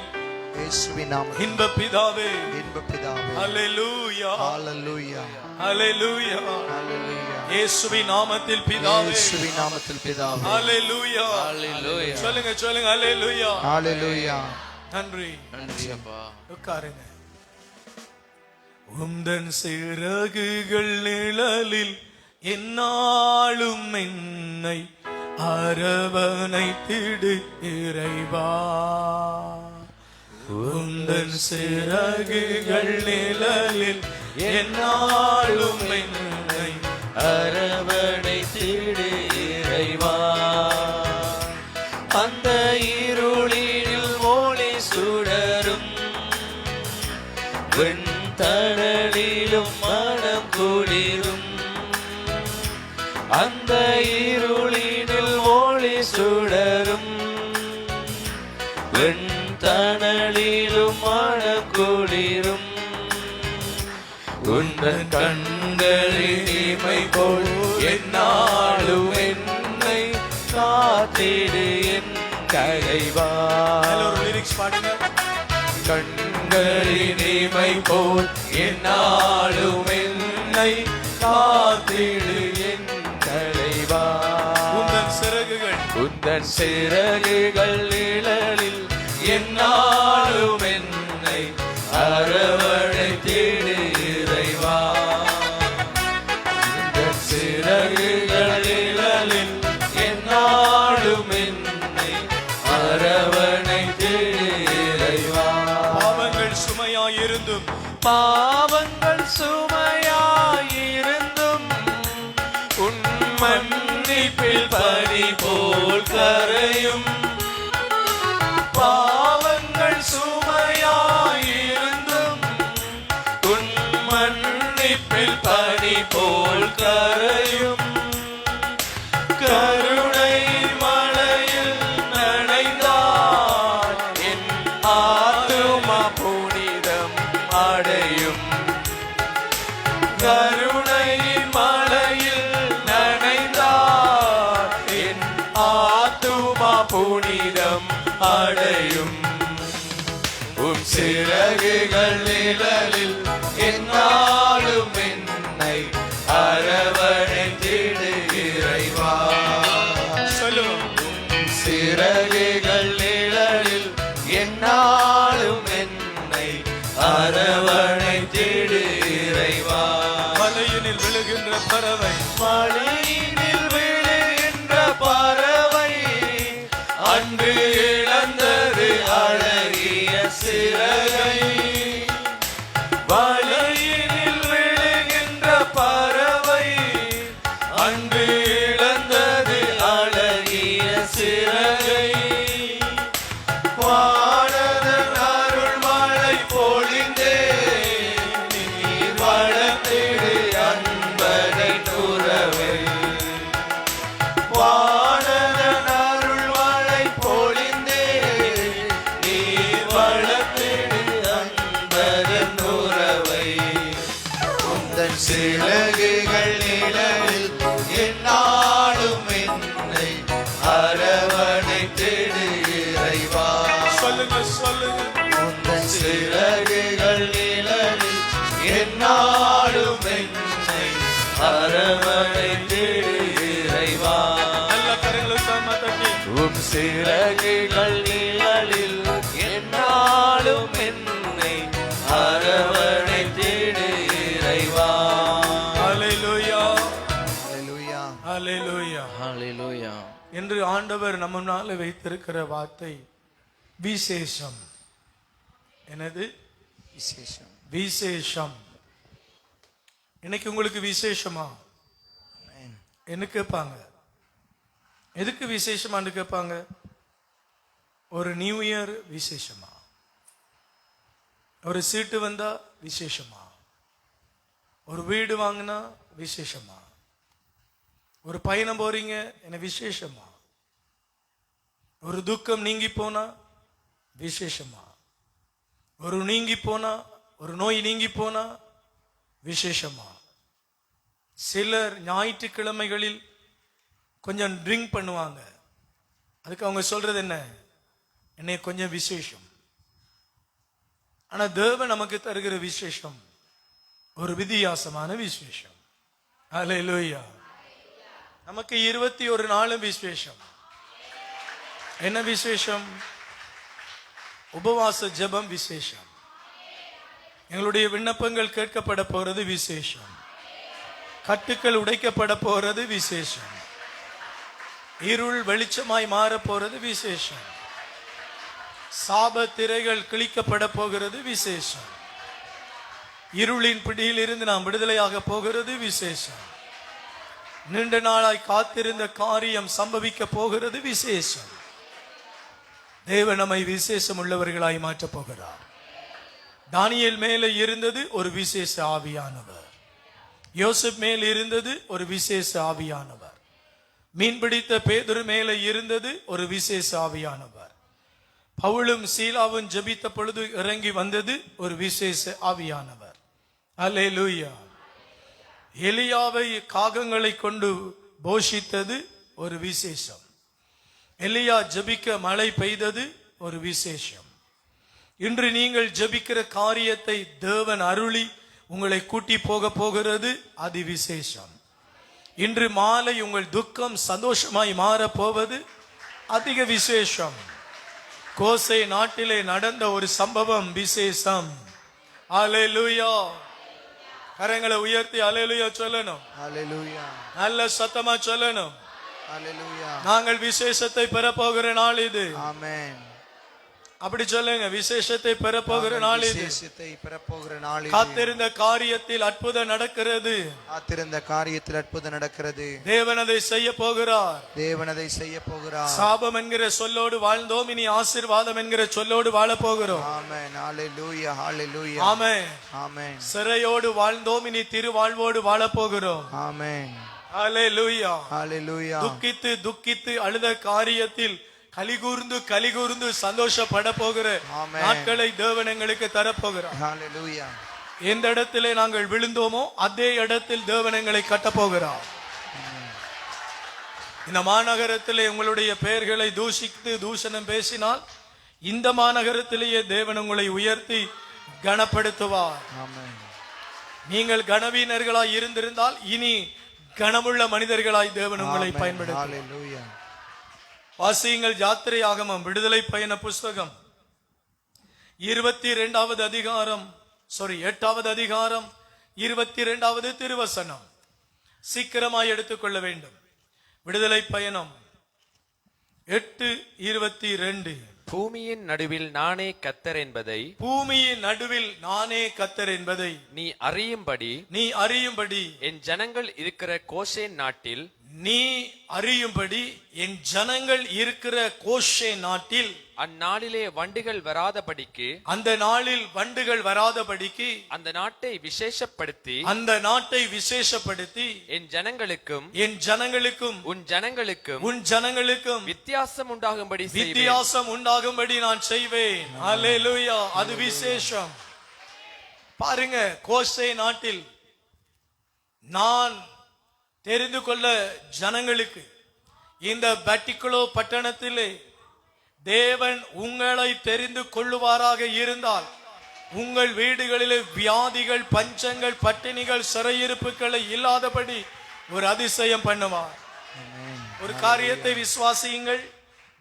Speaker 4: இயேசுவின் நாமத்தில்.
Speaker 2: இன்ப பிதாவே,
Speaker 4: இன்ப பிதாவே.
Speaker 2: ஹல்லேலூயா,
Speaker 4: ஹல்லேலூயா,
Speaker 2: ஹல்லேலூயா.
Speaker 4: ஹல்லேலூயா.
Speaker 2: இயேசுவின் நாமத்தில் பிதாவே,
Speaker 4: இயேசுவின் நாமத்தில் பிதாவே.
Speaker 2: ஹல்லேலூயா,
Speaker 3: ஹல்லேலூயா.
Speaker 2: சொல்லுங்க, சொல்லுங்க. ஹல்லேலூயா,
Speaker 4: ஹல்லேலூயா.
Speaker 2: நன்றி.
Speaker 3: நன்றி அப்பா.
Speaker 2: உட்காருங்க. உந்தன் சிறகுகள் நிழலில் என்னாலும் என்னை அரவணைத்திடு இறைவா. உந்தன் சிறகுகள் நிழலில் என்னாலும் என்னை
Speaker 3: அரவணைத்திடு இறைவா. அந்த இருளில் ஒளி சுடரும், வெண்தடலிலும் மனம் குளிரும். அந்த இருளினில் ஒளி சுடரும், வெண்தடலிலும் மனம் குளிரும். உந்தன் கண்களின் இமை போல் என்னாலும் என்னை காத்திடு என் தலைவா.
Speaker 2: லிரிக்ஸ் பாடுங்க.
Speaker 3: கண்களின் இமை போல் என்னாலும் என்னை காத்திடு என் தலைவா.
Speaker 2: உந்தன் சிறகுகள்,
Speaker 3: உந்தன் சிறகுகள் நிழலில் என்னாலும் என்னை அரவணைத்திடு இறைவா. உந்தன் சிறகுகள் நிழலில் என்னாலும் என்னை அரவணைத்திடு இறைவா.
Speaker 2: பாவங்கள் சுமையாயிருந்தும்,
Speaker 3: பாவங்கள் சுமையாயிருந்தும், உன் மன்னிப்பில் பனி போல் கரையும். பாவங்கள் சுமையாயிருந்தும், உன் மன்னிப்பில் பனி போல் கரையும். கருணை மழையில் நனைந்தால் என் ஆத்துமா புனிதம் அடையும். கருணை மழையில் நனைந்தால் என் ஆத்துமா புனிதம் அடையும். உன் சிறகுகள் நிழலில் என்னாலும் என்னை அரவணைத்திடு இறைவா. சிறகுகள் நிழலில் என்னாலும் என்னை அரவணைத்திடு இறைவா.
Speaker 2: மலையினில் விழுகின்ற பறவை,
Speaker 3: மலையினில் விழுகின்ற பறவை அன்று இழந்தது அழகிய சிறகை. மலையினில் விழுகின்ற பறவை அன்று இழந்தது அழகிய சிறகை. வானதன் அருள் மழை பொழிந்தே நீர் வளர்த்திடு அன்பனின் உறவை. வானதன் அருள் மழை பொழிந்தே நீர் வளர்த்திடு அன்பனின் உறவை. உந்தன் சிறகுகள் நிழலில் என்னாலும் என்னை அரவணைத்திடு இறைவா.
Speaker 2: சொல்லுங்க சொல்லுங்க.
Speaker 3: உந்தன் சிறகுகள் நிழலில் என்னாலும் என்னை அரவணைத்திடு இறைவா.
Speaker 2: நல்ல கரங்களை தட்டி
Speaker 3: உம் சிறகுகள் நிழலில் என்னாலும் என்னை அரவணைத்திடு இறைவா.
Speaker 2: ஹல்லேலூயா
Speaker 4: ஹalleluya.
Speaker 2: ஹல்லேலூயா.
Speaker 3: ஹல்லேலூயா.
Speaker 2: என்று ஆண்டவர் நம்ம முன்னால வைத்திருக்கிற வார்த்தை விசேஷம். எனது
Speaker 4: விசேஷம்.
Speaker 2: விசேஷம். இன்னைக்கு உங்களுக்கு விசேஷமா என்ன கேட்பாங்க? எதுக்கு விசேஷமான்னு கேட்பாங்க. ஒரு நியூ இயர் விசேஷமா, ஒரு சீட்டு வந்தா விசேஷமா, ஒரு வீடு வாங்கினா விசேஷமா, ஒரு பயணம் போறீங்க என்ன விசேஷமா, ஒரு துக்கம் நீங்கி போனா விசேஷமா, ஒரு நீங்கி போனா, ஒரு நோய் நீங்கி போனா விசேஷமா. சிலர் ஞாயிற்றுக்கிழமைகளில் கொஞ்சம் ட்ரிங்க் பண்ணுவாங்க. அதுக்கு அவங்க சொல்றது என்ன? என்னை கொஞ்சம் விசேஷம். ஆனா தேவன் நமக்கு தருகிற விசேஷம் ஒரு வித்தியாசமான விசேஷம். ஹல்லேலூயா. நமக்கு 21 நாளும் விசேஷம். என்ன விசேஷம்? உபவாச ஜெபம் விசேஷம். எங்களுடைய விண்ணப்பங்கள் கேட்கப்பட போறது விசேஷம். கட்டுக்கள் உடைக்கப்பட போறது விசேஷம். இருள் வெளிச்சமாய் மாற போறது விசேஷம். சாப திரைகள் கிழிக்கப்பட போகிறது விசேஷம். இருளின் பிடியில் இருந்து நாம் விடுதலையாக போகிறது விசேஷம். நீண்ட நாளாய் காத்திருந்த காரியம் சம்பவிக்க போகிறது விசேஷம். தேவன் நம்மை விசேஷம் உள்ளவர்களாய் மாற்றப் போகிறார். தானியேல் மேலே இருந்தது ஒரு விசேஷ ஆவியானவர். யோசேப் மேல் இருந்தது ஒரு விசேஷ ஆவியானவர். மீன்பிடித்த பேதுரு மேலே இருந்தது ஒரு விசேஷ ஆவியானவர். பவுலும் சீலாவும் ஜெபித்த பொழுது இறங்கி வந்தது ஒரு விசேஷ ஆவியானவர். அல்லேலூயா. எலியாவை காகங்களை கொண்டு போஷித்தது ஒரு விசேஷம். எலியா ஜெபிக்க மழை பெய்தது ஒரு விசேஷம். இன்று நீங்கள் ஜெபிக்கிற காரியத்தை தேவன் அருளி உங்களை கூட்டி போக போகிறது அது விசேஷம். இன்று மாலை உங்கள் துக்கம் சந்தோஷமாய் மாற போவது அதிக விசேஷம். கோசே நாட்டிலே நடந்த ஒரு சம்பவம் விசேஷம். அல்லேலூயா. கரங்களை உயர்த்தி அல்லேலூயா சொல்லணும்.
Speaker 4: ஹalleluya.
Speaker 2: நல்ல சத்தமா சொல்லணும்.
Speaker 4: ஹalleluya.
Speaker 2: நாங்கள் விசேஷத்தை பெற போகிற நாள் இது.
Speaker 4: ஆமென்.
Speaker 2: அப்படி சொல்லுங்க. விசேஷத்தை பெற போகிற நாள் இது.
Speaker 4: விசேஷத்தை பெற போகிற நாள் இது.
Speaker 2: காத்திருந்த காரியத்தில் அற்புதம் நடக்கிறது.
Speaker 4: காத்திருந்த காரியத்தில் அற்புதம் நடக்கிறது.
Speaker 2: தேவன் அதை செய்ய போகிறார்.
Speaker 4: தேவன் அதை செய்ய போகிறார்.
Speaker 2: சாபம் என்கிற சொல்லோடு வாழ்ந்தோம், இனி ஆசீர்வாதம் என்கிற சொல்லோடு வாழ போகிறோம்.
Speaker 4: ஆமென். ஹalleluya. ஹalleluya.
Speaker 2: ஆமென்.
Speaker 4: ஆமென்.
Speaker 2: சிறையோடு வாழ்ந்தோம், இனி திருவாழ்வோடு வாழ போகிறோம்.
Speaker 4: ஆமென்.
Speaker 2: ஹalleluya.
Speaker 4: ஹalleluya.
Speaker 2: துக்கித்து துக்கித்து அழுத காரியத்தில் கலிகூர்ந்து சந்தோஷப்பட போகிற
Speaker 4: ஆமென்.
Speaker 2: நாட்களை தேவன் எங்களுக்கு தரப்போகிறார்.
Speaker 4: ஹalleluya.
Speaker 2: எந்த இடத்திலே நாங்கள் விழுந்தோமோ அதே இடத்தில் தேவன் எங்களை கட்டப்போகிறார். இந்த மாநகரத்திலே உங்களுடைய பெயர்களை தூஷித்து தூஷணம் பேசினால் இந்த மாநகரத்திலேயே தேவன் உங்களை உயர்த்தி கனப்படுத்துவார்.
Speaker 4: ஆமென்.
Speaker 2: நீங்கள் கனவீனர்களாய் இருந்திருந்தால் இனி கனமுள்ள மனிதர்களாய் தேவன் உங்களை பயன்படுத்த.
Speaker 4: ஹalleluya.
Speaker 2: வாசியுங்கள் யாத்திரையாகமம் விடுதலை பயண புஸ்தகம் 8வது அதிகாரம் 22வது திருவசனம். சீக்கிரமாய் எடுத்துக்கொள்ள வேண்டும். விடுதலை பயணம் 8:22.
Speaker 3: பூமியின் நடுவில் நானே கர்த்தர் என்பதை,
Speaker 2: பூமியின் நடுவில் நானே கர்த்தர் என்பதை
Speaker 3: நீ அறியும்படி
Speaker 2: என்
Speaker 3: என் ஜனங்கள் இருக்கிற கோசேன் நாட்டில்,
Speaker 2: நீ அறியும்படி என் ஜனங்கள் இருக்கிற கோஷேன் நாட்டில்,
Speaker 3: அந்நாளிலே வண்டுகள் வராதபடிக்கு,
Speaker 2: அந்த நாளில் வண்டுகள் வராதபடிக்கு,
Speaker 3: அந்த நாட்டை விசேஷப்படுத்தி
Speaker 2: என் ஜனங்களுக்கும்
Speaker 3: உன் ஜனங்களுக்கும்
Speaker 2: வித்தியாசம் உண்டாகும்படி நான் செய்வேன். அல்லேலூயா. அது விசேஷம். பாருங்க, கோசே நாட்டில் நான் தெரிந்து கொள்ள ஜனங்களுக்கு, இந்த பட்டிக்குலோ பட்டணத்திலே தேவன் உங்களை தெரிந்து கொள்ளுவாராக இருந்தால், உங்கள் வீடுகளிலே வியாதிகள், பஞ்சங்கள், பட்டினிகள், சிறையிருப்புகளை இல்லாதபடி ஒரு அதிசயம் பண்ணுவார். ஒரு காரியத்தை விசுவாசியுங்கள்,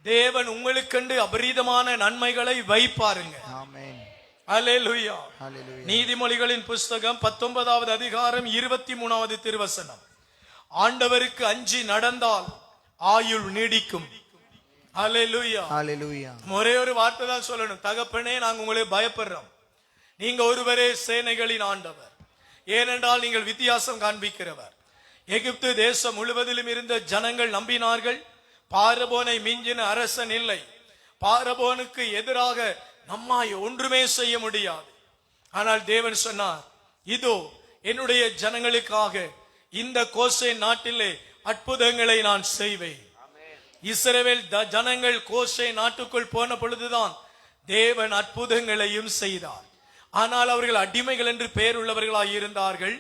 Speaker 2: தேவன் உங்களுக்கென்று அபரீதமான நன்மைகளை வைப்பாருங்க.
Speaker 4: ஆமென்.
Speaker 2: அல்லேலூயா.
Speaker 4: ஹalleluya.
Speaker 2: நீதிமொழிகளின் புஸ்தகம் 19வது அதிகாரம் 23வது திருவசனம். ஆண்டவருக்கு அஞ்சி நடந்தால் ஆயுள் நீடிக்கும். அல்லேலூயா.
Speaker 4: ஹalleluya.
Speaker 2: ஒரே ஒரு வார்த்தை தான் சொல்லணும். தகப்பனே, நாங்க உங்களை பயப்படுறோம். நீங்க ஒருவரே சேனைகளின் ஆண்டவர். ஏனென்றால் நீங்கள் வித்தியாசம் காண்பிக்கிறவர். எகிப்து தேசம் முழுவதிலும் இருந்த ஜனங்கள் நம்பினார்கள், பார்வோனை மிஞ்சின அரசன் இல்லை. பார்வோனுக்கு எதிராக நம்மாய் ஒன்றுமே செய்ய முடியாது. ஆனால் தேவன் சொன்னார், இதோ என்னுடைய ஜனங்களுக்காக இந்த கோசேன் நாட்டிலே அற்புதங்களை நான் செய்வேன். இஸ்ரவேல் ஜனங்கள் கோசேன் நாட்டுக்குள் போன பொழுதுதான் தேவன் அற்புதங்களையும் செய்தார். ஆனால் அவர்கள் அடிமைகள் என்று பெயர் உள்ளவர்களாய் இருந்தார்கள்.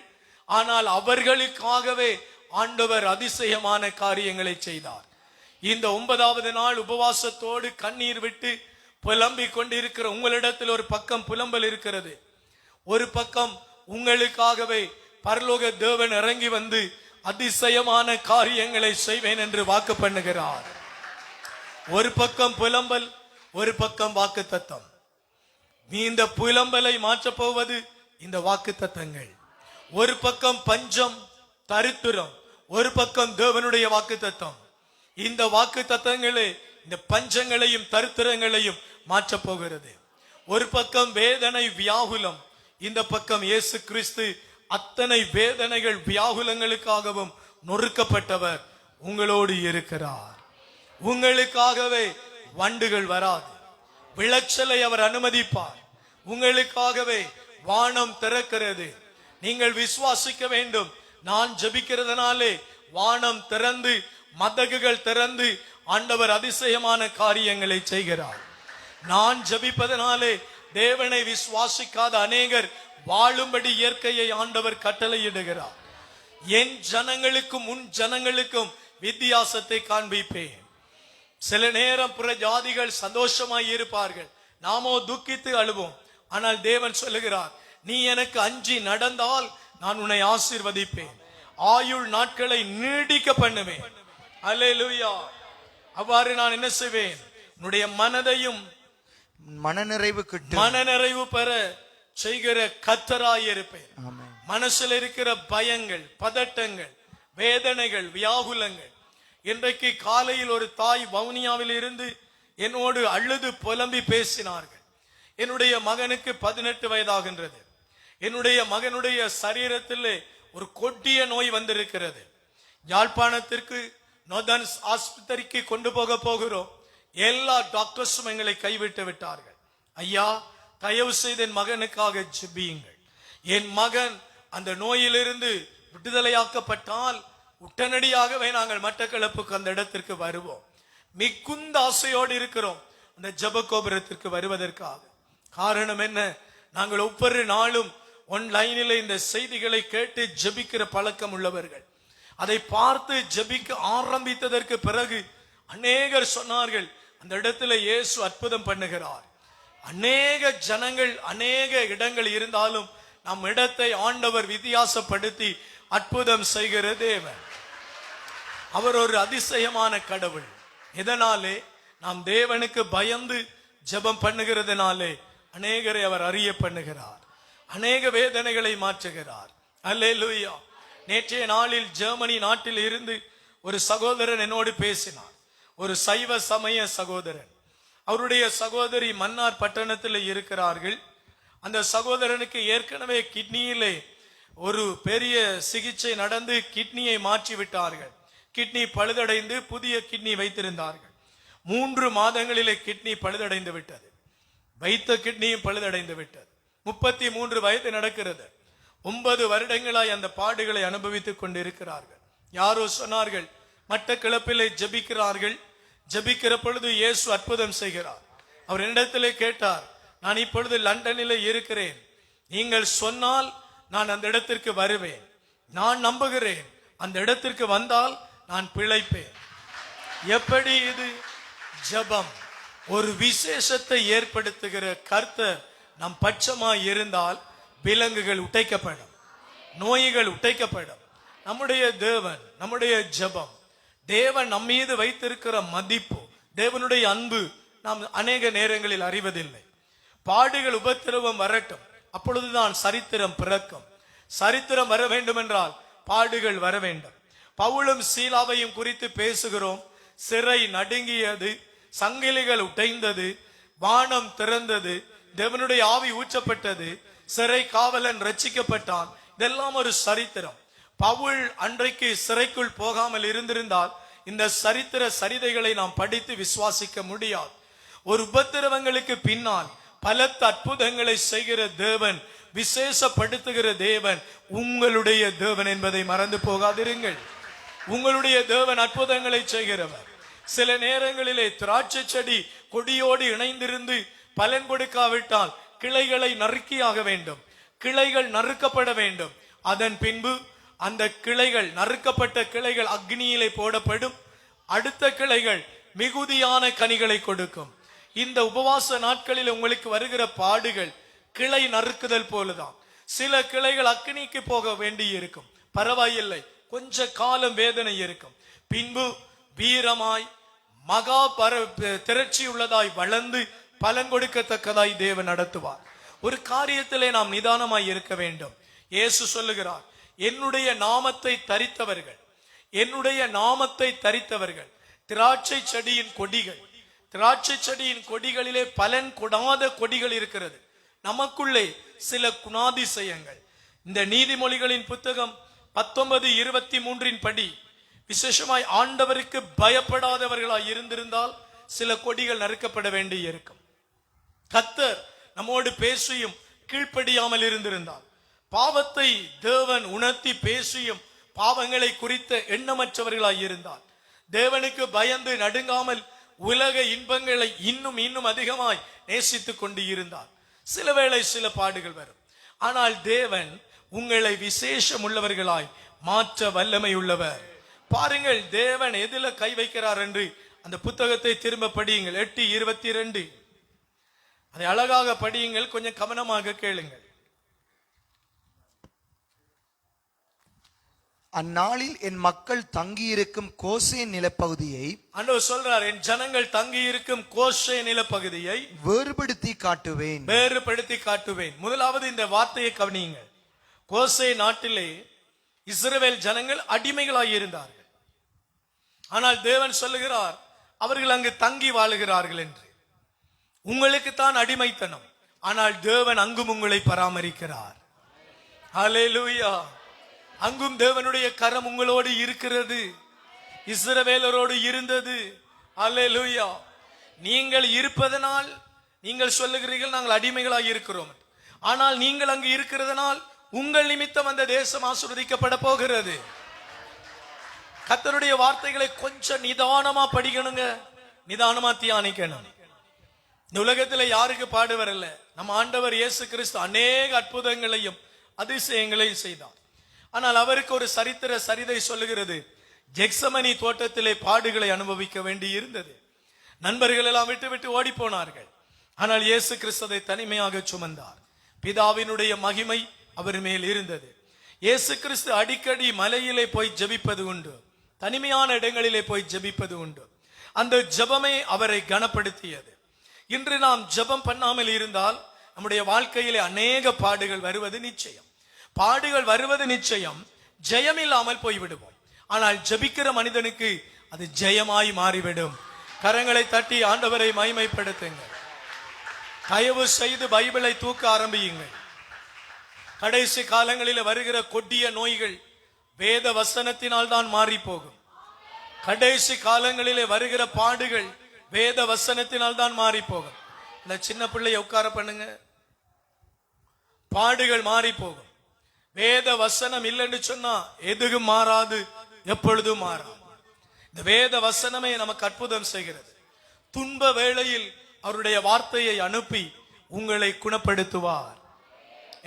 Speaker 2: ஆனால் அவர்களுக்காகவே ஆண்டவர் அதிசயமான காரியங்களை செய்தார். இந்த 9வது நாள் உபவாசத்தோடு கண்ணீர் விட்டு புலம்பிக் கொண்டிருக்கிற உங்களிடத்தில் ஒரு பக்கம் புலம்பல் இருக்கிறது. ஒரு பக்கம் உங்களுக்காகவே பரலோக தேவன் இறங்கி வந்து அதிசயமான காரியங்களை செய்வேன் என்று வாக்கு பண்ணுகிறார். ஒரு பக்கம் புலம்பல், ஒரு பக்கம் வாக்கு தத்தம். இந்த புலம்பலை மாற்றப் போவது இந்த வாக்கு தத்தங்கள். ஒரு பக்கம் பஞ்சம், தரித்திரம், ஒரு பக்கம் தேவனுடைய வாக்கு தத்தம். இந்த வாக்கு தத்தங்களே இந்த பஞ்சங்களையும் தரித்திரங்களையும் மாற்றப் போகிறது. ஒரு பக்கம் வேதனை, வியாகுலம், இந்த பக்கம் இயேசு கிறிஸ்து அத்தனை வேதனைகள், வியாகுலங்களுக்காகவும் நொறுக்கப்பட்டவர் உங்களோடு இருக்கிறார். உங்களுக்காகவே வண்டுகள் வராது, விளைச்சலை அவர் அனுமதிப்பார். உங்களுக்காகவே வானம் திறக்கிறது. நீங்கள் விசுவாசிக்க வேண்டும். நான் ஜெபிக்கிறதுனாலே வானம் திறந்து, மதகுகள் திறந்து ஆண்டவர் அதிசயமான காரியங்களை செய்கிறார். நான் ஜெபிப்பதனாலே தேவனை விசுவாசிக்காத அநேகர் வாழும்படி இயற்கையை ஆண்டவர் கட்டளையிடுகிறார். என் ஜனங்களுக்கும் உன் ஜனங்களுக்கும் வித்தியாசத்தை காண்பிப்பேன். சில நேரம் புற ஜாதிகள் சந்தோஷமாய் இருப்பார்கள், நாமோ துக்கித்து அழுவோம். ஆனால் தேவன் சொல்லுகிறார், நீ எனக்கு அஞ்சி நடந்தால் நான் உன்னை ஆசீர்வதிப்பேன், ஆயுள் நாட்களை நீடிக்க பண்ணுவேன். அல்லேலூயா. அவ்வாறு நான் என்ன செய்வேன்? உன்னுடைய மனதையும் மனநிறைவு பெற செய்கிற கர்த்தராய் இருப்பேன். மனசில் இருக்கிற பயங்கள், பதட்டங்கள், வேதனைகள், வியாகுலங்கள். இன்றைக்கு காலையில் ஒரு தாய் வவுனியாவில் இருந்து என்னோடு அழுது புலம்பி பேசினார்கள். என்னுடைய மகனுக்கு 18 வயதாகின்றது. என்னுடைய மகனுடைய சரீரத்திலே ஒரு கொடிய நோய் வந்திருக்கிறது. யாழ்ப்பாணத்திற்கு நோதன்ஸ் ஆஸ்பத்திரிக்கு கொண்டு போகிறோம். எல்லா டாக்டர்ஸும் எங்களை கைவிட்டு விட்டார்கள். ஐயா, தயவு செய்து என் மகனுக்காக ஜெபியுங்கள். என் மகன் அந்த நோயிலிருந்து விடுதலையாக்கப்பட்டால் உடனடியாகவே நாங்கள் மட்டக்களப்புக்கு அந்த இடத்திற்கு வருவோம். மிகுந்த ஆசையோடு இருக்கிறோம் அந்த ஜெப கோபுரத்திற்கு வருவதற்காக. காரணம் என்ன? நாங்கள் ஒவ்வொரு நாளும் ஆன்லைனில் இந்த செய்திகளை கேட்டு ஜெபிக்கிற பழக்கம் உள்ளவர்கள். அதை பார்த்து ஜெபிக்க ஆரம்பித்ததற்கு பிறகு அநேகர் சொன்னார்கள், அந்த இடத்துல இயேசு அற்புதம் பண்ணுகிறார். அநேக ஜனங்கள், அநேக இடங்கள் இருந்தாலும் நம் இடத்தை ஆண்டவர் வித்தியாசப்படுத்தி அற்புதம் செய்கிற தேவன். அவர் ஒரு அதிசயமான கடவுள். இதனாலே நாம் தேவனுக்கு பயந்து ஜெபம் பண்ணுகிறதுனாலே அநேகரை அவர் அறிய பண்ணுகிறார், அநேக வேதனைகளை மாற்றுகிறார். அல்லேலூயா. நேற்றைய நாளில் ஜெர்மனி நாட்டில் இருந்து ஒரு சகோதரன் என்னோடு பேசினார். ஒரு சைவ சமய சகோதரன். அவருடைய சகோதரி மன்னார் பட்டணத்தில் இருக்கிறார்கள். அந்த சகோதரனுக்கு ஏற்கனவே கிட்னியிலே ஒரு பெரிய சிகிச்சை நடந்து கிட்னியை மாற்றி விட்டார்கள். கிட்னி பழுதடைந்து புதிய கிட்னி வைத்திருந்தார்கள். 3 மாதங்களிலே கிட்னி பழுதடைந்து விட்டது. வைத்த கிட்னியும் பழுதடைந்து விட்டது. 33 வயது நடக்கிறது. 9 வருடங்களாய் அந்த பாடுகளை அனுபவித்துக் கொண்டிருக்கிறார்கள். யாரோ சொன்னார்கள், மட்டக்களப்பிலே ஜெபிக்கிறார்கள். ஜெபிக்கிற பொழுது இயேசு அற்புதம் செய்கிறார். அவர் என்னிடத்திலே கேட்டார், நான் இப்பொழுது லண்டனிலே இருக்கிறேன், நீங்கள் சொன்னால் நான் அந்த இடத்திற்கு வருவேன். நான் நம்புகிறேன், அந்த இடத்திற்கு வந்தால் நான் பிழைப்பேன். எப்படி இது? ஜெபம் ஒரு விசேஷத்தை ஏற்படுத்துகிற கர்த்தர் நம் பட்சமாய் இருந்தால் விலங்குகள் உடைக்கப்படும், நோய்கள் உடைக்கப்படும். நம்முடைய தேவன், நம்முடைய ஜெபம், தேவன் நம் மீது வைத்திருக்கிற மதிப்பு, தேவனுடைய அன்பு நாம் அநேக நேரங்களில் அறிவதில்லை. பாடுகள் உபத்திரவம் வரட்டும், அப்பொழுதுதான் சரித்திரம் பிறக்கும். சரித்திரம் வர வேண்டும் என்றால் பாடுகள் வர வேண்டும். பவுலும் சீலாவையும் குறித்து பேசுகிறோம். சிறை நடுங்கியது, சங்கிலிகள் உடைந்தது, வானம் திறந்தது, தேவனுடைய ஆவி ஊற்றப்பட்டது, சிறை காவலன் ரட்சிக்கப்பட்டான். இதெல்லாம் ஒரு சரித்திரம். பவுல் அன்றைக்கு சிறைக்குள் போகாமல் இருந்திருந்தால் இந்த சரித்திர சரிதைகளை நாம் படித்து விசுவாசிக்க முடியாது. ஒரு உபத்திரவங்களுக்கு பின்னால் பலத்த அற்புதங்களை செய்கிற தேவன், விசேஷப்படுத்துகிற தேவன் உங்களுடைய தேவன் என்பதை மறந்து போகாதிருங்கள். உங்களுடைய தேவன் அற்புதங்களை செய்கிறவர். சில நேரங்களிலே திராட்சை செடி கொடியோடு இணைந்திருந்து பலன் கொடுக்காவிட்டால் கிளைகளை நறுக்கியாக வேண்டும். கிளைகள் நறுக்கப்பட வேண்டும். அதன் பின்பு அந்த கிளைகள், நறுக்கப்பட்ட கிளைகள் அக்னியிலே போடப்படும். அடுத்த கிளைகள் மிகுதியான கனிகளை கொடுக்கும். இந்த உபவாச நாட்களில் உங்களுக்கு வருகிற பாடுகள் கிளை நறுக்குதல் போலதான். சில கிளைகள் அக்னிக்கு போக வேண்டி இருக்கும், பரவாயில்லை, கொஞ்ச காலம் வேதனை இருக்கும். பின்பு வீரமாய் மகா திரட்சி உள்ளதாய் வளர்ந்து பலன் கொடுக்கத்தக்கதாய் தேவன் நடத்துவார். ஒரு காரியத்திலே நாம் நிதானமாய் இருக்க வேண்டும். இயேசு சொல்லுகிறார், என்னுடைய நாமத்தை தரித்தவர்கள், என்னுடைய நாமத்தை தரித்தவர்கள் திராட்சை செடியின் கொடிகள். திராட்சை செடியின் கொடிகளிலே பலன் கொடாத கொடிகள் இருக்கிறது. நமக்குள்ளே சில குணாதிசயங்கள். இந்த நீதிமொழிகளின் புத்தகம் 19:23 படி விசேஷமாய் ஆண்டவருக்கு பயப்படாதவர்களாய் இருந்திருந்தால் சில கொடிகள் நறுக்கப்பட வேண்டி இருக்கும். கர்த்தர் நம்மோடு பேசியும் கீழ்ப்படியாமல் இருந்திருந்தால், பாவத்தை தேவன் உணர்த்தி பேசியும் பாவங்களை குறித்த எண்ணமற்றவர்களாய் இருந்தால், தேவனுக்கு பயந்து நடுங்காமல் உலக இன்பங்களை இன்னும் இன்னும் அதிகமாய் நேசித்துக் கொண்டு இருந்தால் சில வேளை சில பாடுகள் வரும். ஆனால் தேவன் உங்களை விசேஷம் உள்ளவர்களாய் மாற்ற வல்லமை உள்ளவர். பாருங்கள், தேவன் எதில கை வைக்கிறார் என்று அந்த புத்தகத்தை திரும்ப படியுங்கள். 8:22 அதை அழகாக படியுங்கள், கொஞ்சம் கவனமாக கேளுங்கள்.
Speaker 4: அந்நாளில் என் மக்கள் தங்கியிருக்கும் கோசேன் நிலப்பகுதியை,
Speaker 2: ஆண்டவர் சொல்றார், என் ஜனங்கள் தங்கியிருக்கும் கோசேன் நிலப்பகுதியை
Speaker 4: வேறுபடுத்தி காட்டுவேன்,
Speaker 2: வேறுபடுத்தி காட்டுவேன். முதலாவது இந்த வார்த்தையை கவனியுங்கள். கோசேன் நாட்டிலே இஸ்ரவேல் ஜனங்கள் அடிமைகளாய் இருந்தார்கள். ஆனால் தேவன் சொல்லுகிறார், அவர்கள் அங்கு தங்கி வாழுகிறார்கள் என்று. உங்களுக்கு தான் அடிமைத்தனம், ஆனால் தேவன் அங்கும் உங்களை பராமரிக்கிறார். ஹல்லேலூயா. அங்கும் தேவனுடைய கரம் உங்களோடு இருக்கிறது, இஸ்ரவேலரோடு இருந்தது. ஹல்லேலூயா. நீங்கள் இருப்பதனால் நீங்கள் சொல்லுகிறீர்கள் நாங்கள் அடிமைகளாய் இருக்கிறோம். ஆனால் நீங்கள் அங்கு இருக்கிறதனால் உங்கள் நிமித்தம் அந்த தேசம் ஆசீர்வதிக்கப்பட போகிறது. கர்த்தருடைய வார்த்தைகளை கொஞ்சம் நிதானமா படிக்கணுங்க, நிதானமா தியானிக்கணும். இந்த உலகத்துல யாருக்கு பாடு வரல? நம்ம ஆண்டவர் இயேசு கிறிஸ்து அநேக அற்புதங்களையும் அதிசயங்களையும் செய்தார். ஆனால் அவருக்கு ஒரு சரித்திர சரிதை சொல்லுகிறது, ஜெக்சமனி தோட்டத்திலே பாடுகளை அனுபவிக்க வேண்டி இருந்தது. நண்பர்கள் எல்லாம் விட்டு விட்டு ஓடி போனார்கள். ஆனால் இயேசு கிறிஸ்து அதை தனிமையாக சுமந்தார். பிதாவினுடைய மகிமை அவர் மேல் இருந்தது. இயேசு கிறிஸ்து அடிக்கடி மலையிலே போய் ஜெபிப்பது உண்டு, தனிமையான இடங்களிலே போய் ஜெபிப்பது உண்டு. அந்த ஜெபமே அவரை கனப்படுத்தியது. இன்று நாம் ஜெபம் பண்ணாமல் இருந்தால் நம்முடைய வாழ்க்கையிலே அநேக பாடுகள் வருவது நிச்சயம். பாடுகள் வருவது நிச்சயம். ஜெயம் இல்லாமல் போய்விடுவோம். ஆனால் ஜெபிக்கிற மனிதனுக்கு அது ஜெயமாய் மாறிவிடும். கரங்களை தட்டி ஆண்டவரை மகிமைப்படுத்துங்கள். தயவு செய்து பைபிளை தூக்க ஆரம்பியுங்கள். கடைசி காலங்களில் வருகிற கொடிய நோய்கள் வேத வசனத்தினால் தான் மாறி போகும். கடைசி காலங்களிலே வருகிற பாடுகள் வேத வசனத்தினால் தான் மாறி போகும். இந்த சின்ன பிள்ளையை உட்கார பண்ணுங்க, பாடுகள் மாறி போகும். வேத வசனம் இல்லைன்னு சொன்னா எதுவும் மாறாது, எப்பொழுதும் மாறாது. இந்த வேத வசனமே நமக்கு அற்புதம் செய்கிறது. துன்ப வேளையில் அவருடைய வார்த்தையை அனுப்பி உங்களை குணப்படுத்துவார்.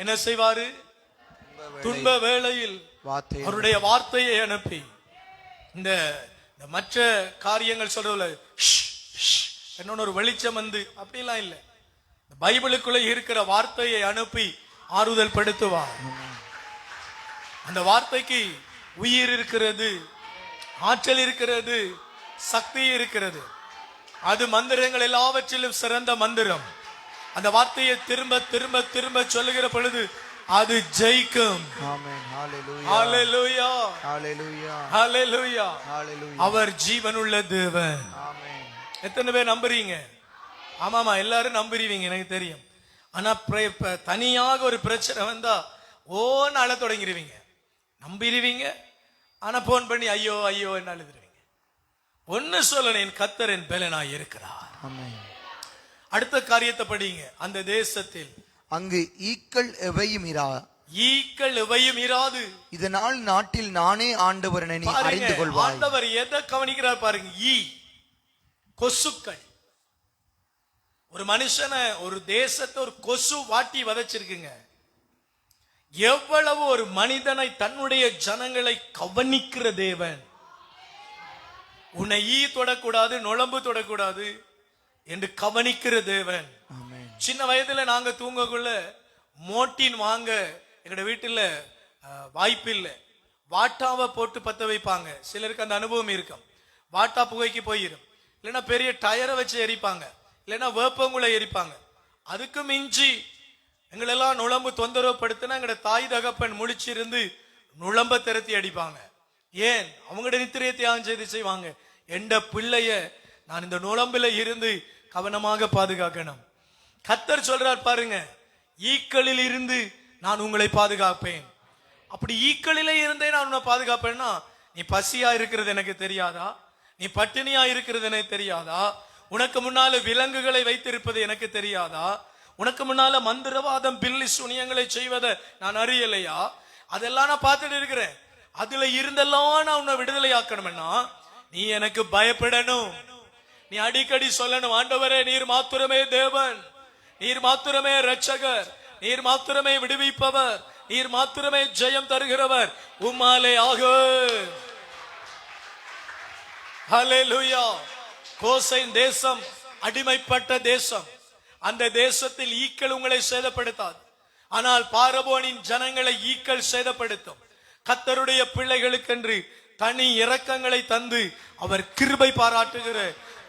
Speaker 2: என்ன செய்வாரு? துன்ப வேளையில் அவருடைய வார்த்தையை அனுப்பி. இந்த மற்ற காரியங்கள் சொல்றதுல என்னொன்னு ஒரு வெளிச்சம் வந்து அப்படிலாம் இல்லை. பைபிளுக்குள்ள இருக்கிற வார்த்தையை அனுப்பி ஆறுதல் படுத்துவார். அந்த வார்த்தைக்கு உயிர் இருக்கிறது, ஆற்றல் இருக்கிறது, சக்தி இருக்கிறது. அது மந்திரங்கள் எல்லாவற்றிலும் சிறந்த மந்திரம். அந்த வார்த்தையை திரும்ப திரும்ப திரும்ப சொல்லுகிற பொழுது அது ஜெயிக்கும். ஹல்லேலூயா, ஹல்லேலூயா, ஹல்லேலூயா. அவர் ஜீவனுள்ள தேவன். எத்தனை பேர் நம்புறீங்க? ஆமாமா, எல்லாரும் நம்புறீங்க, எனக்கு தெரியும். ஆனா தனியாக ஒரு பிரச்சனை வந்தா ஓன்னு அழ தொடங்கிடுவீங்க. நம்பிடுவீங்க, ஆனா போன் பண்ணி ஐயோ ஐயோ என்ன அழுதுருவீங்க. ஒன்னு சொல்லணும், என் கர்த்தர் என் பெலனாய் இருக்கிறார். அடுத்த காரியத்தை படிங்க. அந்த தேசத்தில்
Speaker 4: அங்கு ஈக்கள் எவையும் இராது. இதனால் நாட்டில் நானே ஆண்டவர் என நீ அறிந்து கொள்வாய்.
Speaker 2: ஆண்டவர் எதை கவனிக்கிறார் பாருங்க. கொசுக்கள். ஒரு மனுஷனை, ஒரு தேசத்தை ஒரு கொசு வாட்டி வதைச்சிருக்குங்க. எவ்வளவு ஒரு மனிதனை, தன்னுடைய ஜனங்களை கவனிக்கிற தேவன். உன்னை தொடக்கூடாது, நுளம்பு தொடக்கூடாது என்று கவனிக்கிற தேவன். சின்ன வயதுல நாங்க தூங்கக்குள்ள மோட்டின் வாங்க எங்கட வீட்டுல வாய்ப்பு இல்லை. வாட்டாவை போட்டு பத்த வைப்பாங்க. சிலருக்கு அந்த அனுபவம் இருக்கும். வாட்டா புகைக்கு போயிடும். இல்லைன்னா பெரிய டயரை வச்சு எரிப்பாங்க, இல்லைன்னா வேப்பங்குள்ள எரிப்பாங்க. அதுக்கு மிஞ்சி எங்களெல்லாம் நுளம்பு தொந்தரவு படுத்தினா எங்கட தாய் தகப்பன் முழிச்சிருந்து நுளம்ப திரத்தி அடிப்பாங்க. ஏன்? அவங்களோட நித்திரையை தியாகம் செய்து செய்வாங்க. எந்த பிள்ளைய நான் இந்த நுளம்புல இருந்து கவனமாக பாதுகாக்கணும். கர்த்தர் சொல்றார் பாருங்க, ஈக்களில் இருந்து நான் உங்களை பாதுகாப்பேன். அப்படி ஈக்களிலே இருந்தே நான் உன்னை பாதுகாப்பேன்னா, நீ பசியா இருக்கிறது எனக்கு தெரியாதா? நீ பட்டினியா இருக்கிறது எனக்கு தெரியாதா? உனக்கு முன்னால விலங்குகளை வைத்திருப்பது எனக்கு தெரியாதா? உனக்கு முன்னால மந்திரவாதம் பில்லி சுனியங்களை செய்வதை நான் அறியலையா? அதெல்லாம் நான் பார்த்துட்டு இருக்கிறேன். அதுல இருந்தெல்லாம் நான் உன்னை விடுதலை ஆக்கணும்னா நீ எனக்கு பயப்படணும். நீ அடிக்கடி சொல்லணும், ஆண்டவரே நீர் மாத்திரமே தேவன், நீர் மாத்திரமே இரட்சகர், நீர் மாத்திரமே விடுவிப்பவர், நீர் மாத்திரமே ஜெயம் தருகிறவர், உம்மாலே ஆகும். ஹல்லேலூயா. கோசேன் தேசம் அடிமைப்பட்ட தேசம். அந்த தேசத்தில் ஈக்கள் உங்களை சேதப்படுத்தாது. ஆனால் பார்வோனின் ஜனங்களை ஈக்கள் சேதப்படுத்தும். கர்த்தருடைய பிள்ளைகளுக்கென்று தனி இரக்கங்களை தந்து அவர் கிருபை பாராட்டுகிற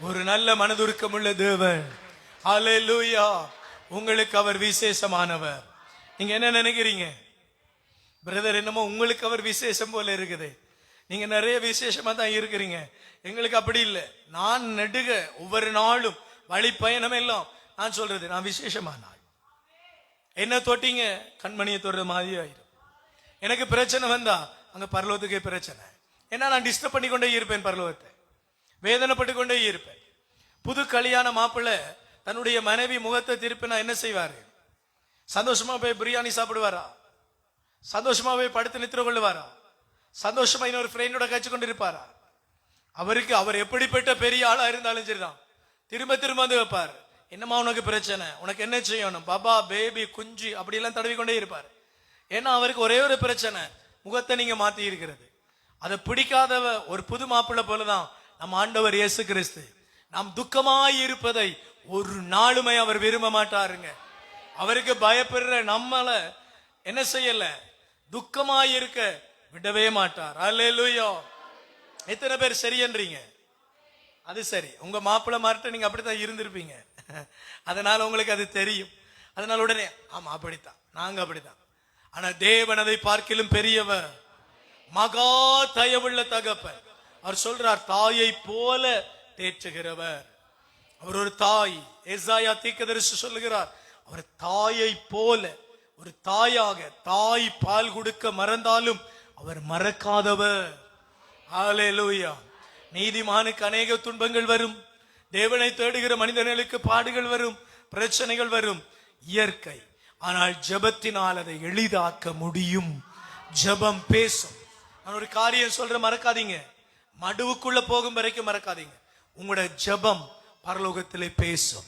Speaker 2: ஒரு நல்ல மனதுருக்கம் உள்ள தேவன். ஹல்லேலூயா. உங்களுக்கு அவர் விசேஷமானவர். நீங்க என்ன நினைக்கிறீங்க பிரதர்? என்னமோ உங்களுக்கு அவர் விசேஷம் போல இருக்குது. நீங்க நிறைய விசேஷமா தான் இருக்கிறீங்க. எங்களுக்கு அப்படி இல்லை. நான் நெடுக ஒவ்வொரு நாளும் வழி பயணம் எல்லாம் நான் சொல்றது, நான் விசேஷமா நாள். என்ன தொட்டீங்க, கண்மணியை தொடுற மாதிரி ஆயிரும். எனக்கு பிரச்சனை வந்தா அங்க பரலோகத்துக்கே பிரச்சனை. ஏன்னா நான் டிஸ்டர்ப் பண்ணி கொண்டே இருப்பேன், பரலோகத்தை வேதனைப்பட்டு கொண்டே இருப்பேன். புது கல்யாண மாப்பிள்ளை தன்னுடைய மனைவி முகத்தை திருப்பினா என்ன செய்வாரு? சந்தோஷமா போய் பிரியாணி சாப்பிடுவாரா? சந்தோஷமா போய் படுத்து நித்திர கொள்ளுவாரா? சந்தோஷமா இன்னொரு ஃப்ரெண்டோட கட்சி கொண்டு இருப்பாரா? அவருக்கு அவர் எப்படிப்பட்ட பெரிய ஆளா இருந்தாலும் சரிதான், திரும்ப திரும்ப வந்து வைப்பார். என்னமா உனக்கு பிரச்சனை, உனக்கு என்ன செய்யணும், பாபா பேபி குஞ்சு அப்படி எல்லாம் தடவி கொண்டே இருப்பார். ஏன்னா அவருக்கு ஒரே ஒரு பிரச்சனை, முகத்தை நீங்க மாத்தி இருக்கிறது. அதை பிடிக்காதவ ஒரு புது மாப்பிள்ளை போலதான் நம்ம ஆண்டவர் இயேசு கிறிஸ்து. நாம் துக்கமாய் இருப்பதை ஒரு நாளுமே அவர் விரும்ப மாட்டாருங்க. அவருக்கு பயப்படுற நம்மள என்ன செய்யல, துக்கமாய் இருக்க விடவே மாட்டார். அல்லேலூயா. எத்தனை பேர் சரியன்றீங்க? அது சரி, உங்க மாப்பிள்ளை மார்ட்ட நீங்க அப்படித்தான் இருந்திருப்பீங்க. அதனால உங்களுக்கு அது தெரியும். அதனால உடனே ஆமா அப்படித்தான், நாங்க அப்படித்தான். ஆனா தேவன் அதை பார்க்கிலும் பெரியவர், மகா தயவுள்ள தகப்பன். அவர் சொல்றார், தாயை போல தேற்றுகிறவர். அவர் ஒரு தாய். எசாயா தீர்க்கதரிசி சொல்லுகிறார், அவர் தாயை போல, ஒரு தாயாக, தாய் பால் கொடுக்க மறந்தாலும் அவர் மறக்காதவர். ஹல்லேலூயா. நீதிமானுக்கு அநேக துன்பங்கள் வரும், தேவனை தேடுகிற மனிதர்களுக்கு பாடுகள் வரும், பிரச்சனைகள் வரும், இயற்கை. ஆனால் ஜெபத்தினால் அதை எளிதாக்க முடியும். ஜெபம் பேசும். நான் ஒரு காரியம் சொல்ற, மறக்காதீங்க. மடுவுக்குள்ள போகும் வரைக்கும் மறக்காதீங்க. உங்களுடைய ஜெபம் பரலோகத்திலே பேசும்.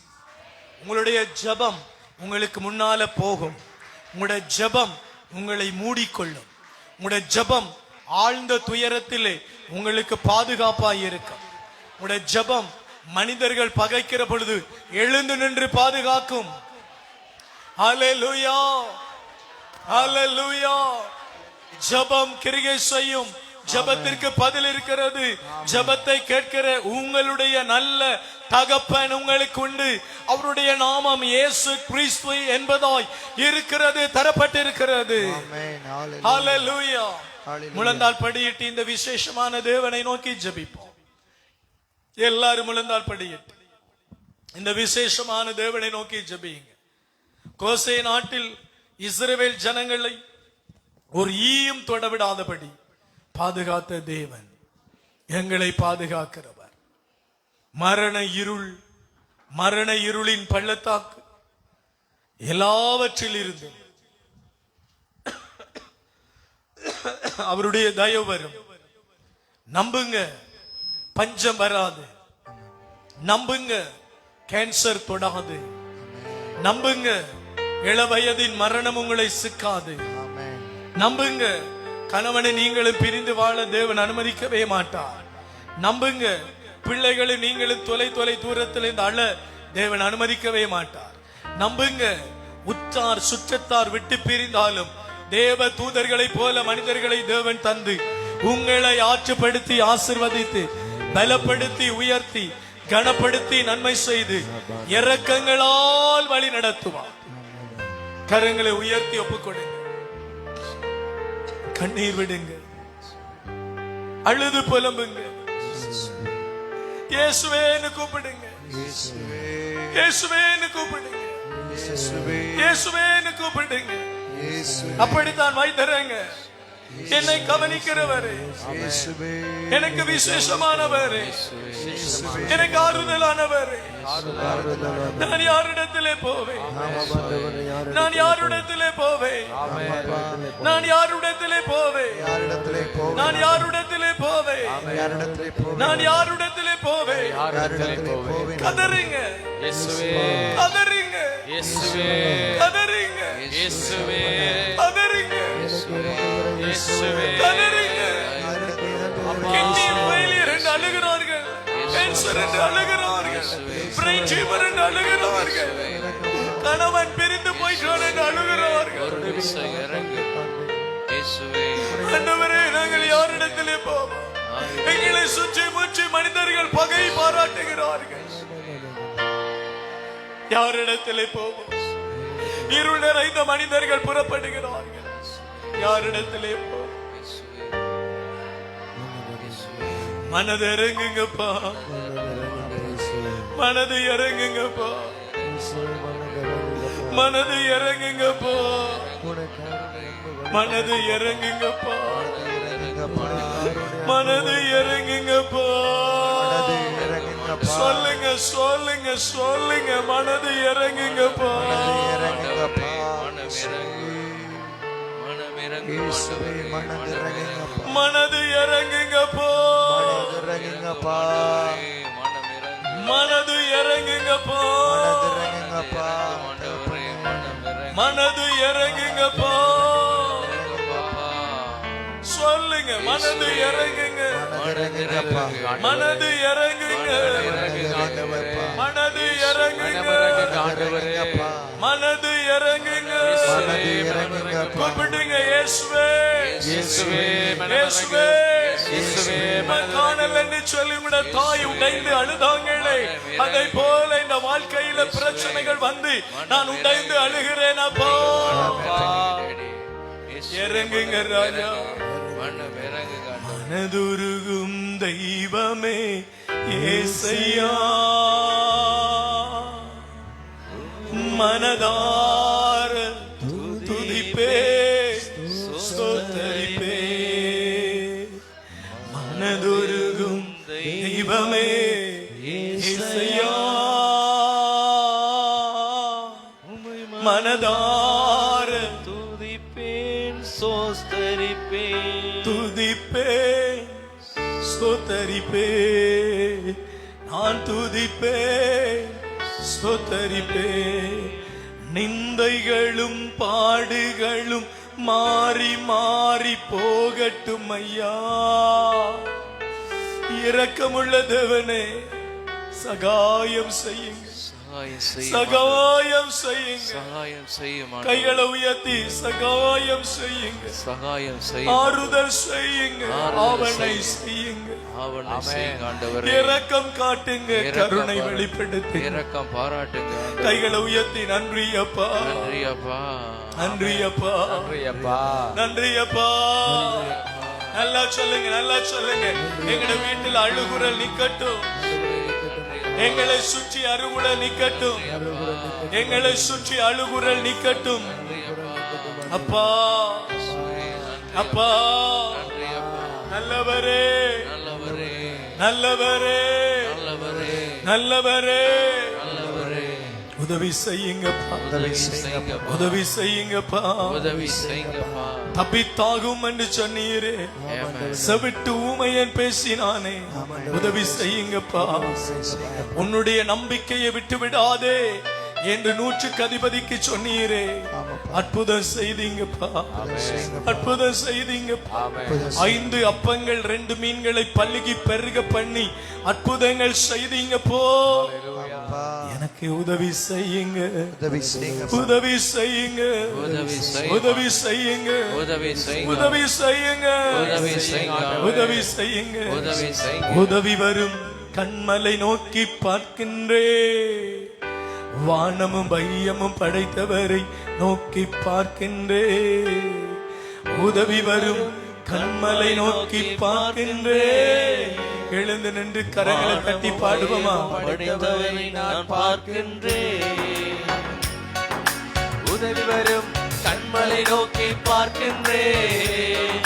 Speaker 2: உங்களுடைய ஜெபம் உங்களுக்கு முன்னால போகும். உங்களுடைய ஜெபம் உங்களை மூடிக்கொள்ளும். உங்களுடைய ஜெபம் ஆழ்ந்த துயரத்திலே உங்களுக்கு பாதுகாப்பாய் இருக்கும். உங்களுடைய ஜெபம் மனிதர்கள் பகைக்கிற பொழுது எழுந்து நின்று பாதுகாக்கும். ஹல்லேலூயா, ஹல்லேலூயா. ஜெபம் கிரியை செய்யும். ஜெபத்திற்கு பதில் இருக்கிறது. ஜெபத்தை கேட்கிற உங்களுடைய நல்ல தகப்பன் உங்களுக்கு உண்டு. அவருடைய நாமம் இயேசு கிறிஸ்து என்பதாய் இருக்கிறது, தரப்பட்டிருக்கிறது. ஹல்லேலூயா. முழந்தால் படியிட்டு இந்த விசேஷமான தேவனை நோக்கி ஜெபிப்போம். எல்லாரும் முழந்தால் படியிட்டு இந்த விசேஷமான தேவனை நோக்கி ஜெபியுங்க. கோசே நாட்டில் இஸ்ரவேல் ஜனங்களை ஒரு ஈயும் தொடவிடாதபடி பாதுகாத்த தேவன் எங்களை பாதுகாக்கிறவர். மரண இருளின் பள்ளத்தாக்கு எல்லாவற்றில் இருந்து அவருடைய தயவு வரும். நம்புங்க, பஞ்சம் வராது. நம்புங்க, கேன்சர் தொடாது. நம்புங்க, இளவயதின் மரணம் உங்களை சிக்காது. நம்புங்க, கணவனை நீங்களும் பிரிந்து வாழ தேவன் அனுமதிக்கவே மாட்டார். நம்புங்க, பிள்ளைகளை நீங்களும் தொலை தூரத்திலிருந்து அழ தேவன் அனுமதிக்கவே மாட்டார். நம்புங்க, உற்றார் சுற்றத்தார் விட்டு பிரிந்தாலும் தேவ தூதர்களை போல மனிதர்களை தேவன் தந்து உங்களை ஆற்றுப்படுத்தி ஆசீர்வதித்து பலப்படுத்தி உயர்த்தி கனப்படுத்தி நன்மை செய்து இரக்கங்களால் வழி நடத்துவார். கரங்களை உயர்த்தி ஒப்புக்கொடுங்க. கண்ணீர் விடுங்க, அழுது புலம்புங்க. இயேசுவேன்னு கூப்பிடுங்க, இயேசுவேன்னு கூப்பிடுங்க, இயேசுவேன்னு கூப்பிடுங்க. அப்படித்தான் வைத்தரங்க. என்னை கவனிக்கிறவரே, எனக்கு விசேஷமானவரே, எனக்கு ஆறுதலானவரே, நான் யாரிடத்திலே போவேன்? நான் யாரிடத்திலே போவேன்? நான் யாரிடத்திலே போவேன்? நான் யாரிடத்திலே போவேன்? நான் யாரிடத்திலே போவேன்? கதறிங்க, கதறிங்க, கதறிங்க, கதறிங்க, கதறிங்க. கிட்னியில் ஃபெயிலியர் என்று அழுகிறார்கள், கேன்சர் என்று அழுகிறார்கள், பிரெயின் டியூமர் என்று அழுகிறார்கள், கணவன் பிரிந்து போய்ட்டான் என்று அழுகிறார்கள். ஆண்டவரே, நாங்கள் யாரிடத்திலே போவோம்? எங்களை சுற்றி முற்றி மனிதர்கள் பகை பாராட்டுகிறார்கள். யாரிடத்திலே போவோம்? இருள் நிறைந்த மனிதர்கள் புறப்படுகிறார்கள். யாரிடத்திலே போ? மனது இறங்குங்கப்பா, மனது இறங்குங்கப்பா, மனது இறங்குங்கப்பா, மனது இறங்குங்கப்பா, மனது இறங்குங்கப்பா. சொல்லுங்க, சொல்லுங்க, சொல்லுங்க, மனது இறங்குங்கப்பா, மனது இறங்குங்கப்பா, மனது இறங்குங்கப்பா, மனது இறங்குங்கப்பா. சொல்லுங்க, இறங்குங்க, மனது இறங்குங்க,
Speaker 4: இறங்குங்கப்பா.
Speaker 2: மனது இறங்குங்க,
Speaker 4: இறங்குங்கப்பா.
Speaker 2: மனது இறங்குங்க,
Speaker 4: இறங்குங்கப்பா.
Speaker 2: மனது இறங்குங்க.
Speaker 4: மனது இறங்குங்கப்பா.
Speaker 2: கூப்பிடுங்க, இயேசுவே,
Speaker 3: இயேசுவே,
Speaker 2: இயேசுவே,
Speaker 3: இயேசுவே,
Speaker 2: உம்மை காணல என்று சொல்லி உம்முடைய தாய் உடைந்து அழுதாங்களே, அதை போல இந்த வாழ்க்கையில பிரச்சனைகள் வந்து நான் உடைந்து அழுகிறேன் அப்பா. இறங்குங்க ராஜா. மனதுருகும் தெய்வமே ஏசையா, மனதார துதிப்பே ஸ்தோத்தரிப்பே. மனதுருகும் தெய்வமே ஏசையா, மனதார
Speaker 5: துதிப்பேன் சோஸ்தரிப்பேன்
Speaker 2: துதிப்பேன் ஸ்தோத்தரிப்பேன். நான் துதிப்பேன் ஸ்தோத்தரிப்பேன். நிந்தைகளும் பாடுகளும் மாறி மாறி போகட்டும் ஐயா. இரக்கமுள்ள தேவனே, சகாயம் செய்யுங்க, சகாயம் செய்யுங்க.
Speaker 5: சகாயம் செய்யும்
Speaker 2: கைகளை உயர்த்தி சகாயம் செய்யுங்க,
Speaker 5: சகாயம்
Speaker 2: ஆறுதல் செய்யுங்க, ஆவணை செய்யுங்க,
Speaker 5: ஆவணை செய்யுங்க ஆண்டவரே.
Speaker 2: இரக்கம் காட்டுங்க, கருணை வெளிப்படுத்தி
Speaker 5: இரக்கம் பாராட்டுங்க.
Speaker 2: கைகளை உயர்த்தி நன்றி அப்பா,
Speaker 5: நன்றி அப்பா,
Speaker 2: நன்றி அப்பா,
Speaker 3: அப்பா.
Speaker 2: நன்றி அப்பா. நல்லா சொல்லுங்க, நல்லா சொல்லுங்க. எங்க வீட்டில் அழுகுரல் நிக்கட்டும், எங்களை சுற்றி அருகுரல் நிக்கட்டும், எங்களை சுற்றி அழுகுரல் நிக்கட்டும் அப்பா. அப்பா நல்லவரே,
Speaker 5: நல்லவரே,
Speaker 2: நல்லவரே,
Speaker 5: நல்லவரே,
Speaker 2: நல்லவரே,
Speaker 5: நல்லவரே.
Speaker 2: உதவி செய்யுங்கப்பா,
Speaker 4: உதவி செய்யுங்க.
Speaker 2: உதவி செய்யுங்கப்பா.
Speaker 5: உதவி செய்யுங்கப்பா.
Speaker 2: தப்பித்தாகும் என்று சொன்னீரே, செவிட்டு ஊமையன் பேசினானே, உதவி செய்யுங்கப்பா. உன்னுடைய நம்பிக்கையை விட்டு விடாதே என்று 100க்கு அதிபதிக்கு சொன்னீரே, அற்புதம் செய்தீங்கப்பா, அற்புதம் செய்தீங்கப்பா. 5 அப்பங்கள் 2 மீன்களை பல்லுகி பெருக பண்ணி அற்புதங்கள் செய்தீங்கப்போ. எனக்கு உதவி செய்யுங்க,
Speaker 4: உதவி செய்யுங்க.
Speaker 2: உதவி செய்யுங்க,
Speaker 5: உதவி செய்யுங்க.
Speaker 2: உதவி செய்யுங்க,
Speaker 5: உதவி செய்யுங்க.
Speaker 2: உதவி செய்யுங்க,
Speaker 5: உதவி செய்யுங்க.
Speaker 2: உதவி செய்யுங்க.
Speaker 5: உதவி செய்யுங்க.
Speaker 2: உதவி வரும் கண்மலை நோக்கி பார்க்கின்றே, வானமும் பையமும் படைத்தவரை நோக்கி பார்க்கின்றே. உதவி வரும் கண்மலை நோக்கி பார்க்கின்றே. எழுந்து நின்று கரங்களை தட்டி பாடுவோமா?
Speaker 5: படைத்தவரை நான் பார்க்கின்றேன், உதவி வரும் கண்மலை நோக்கி பார்க்கின்றேன்,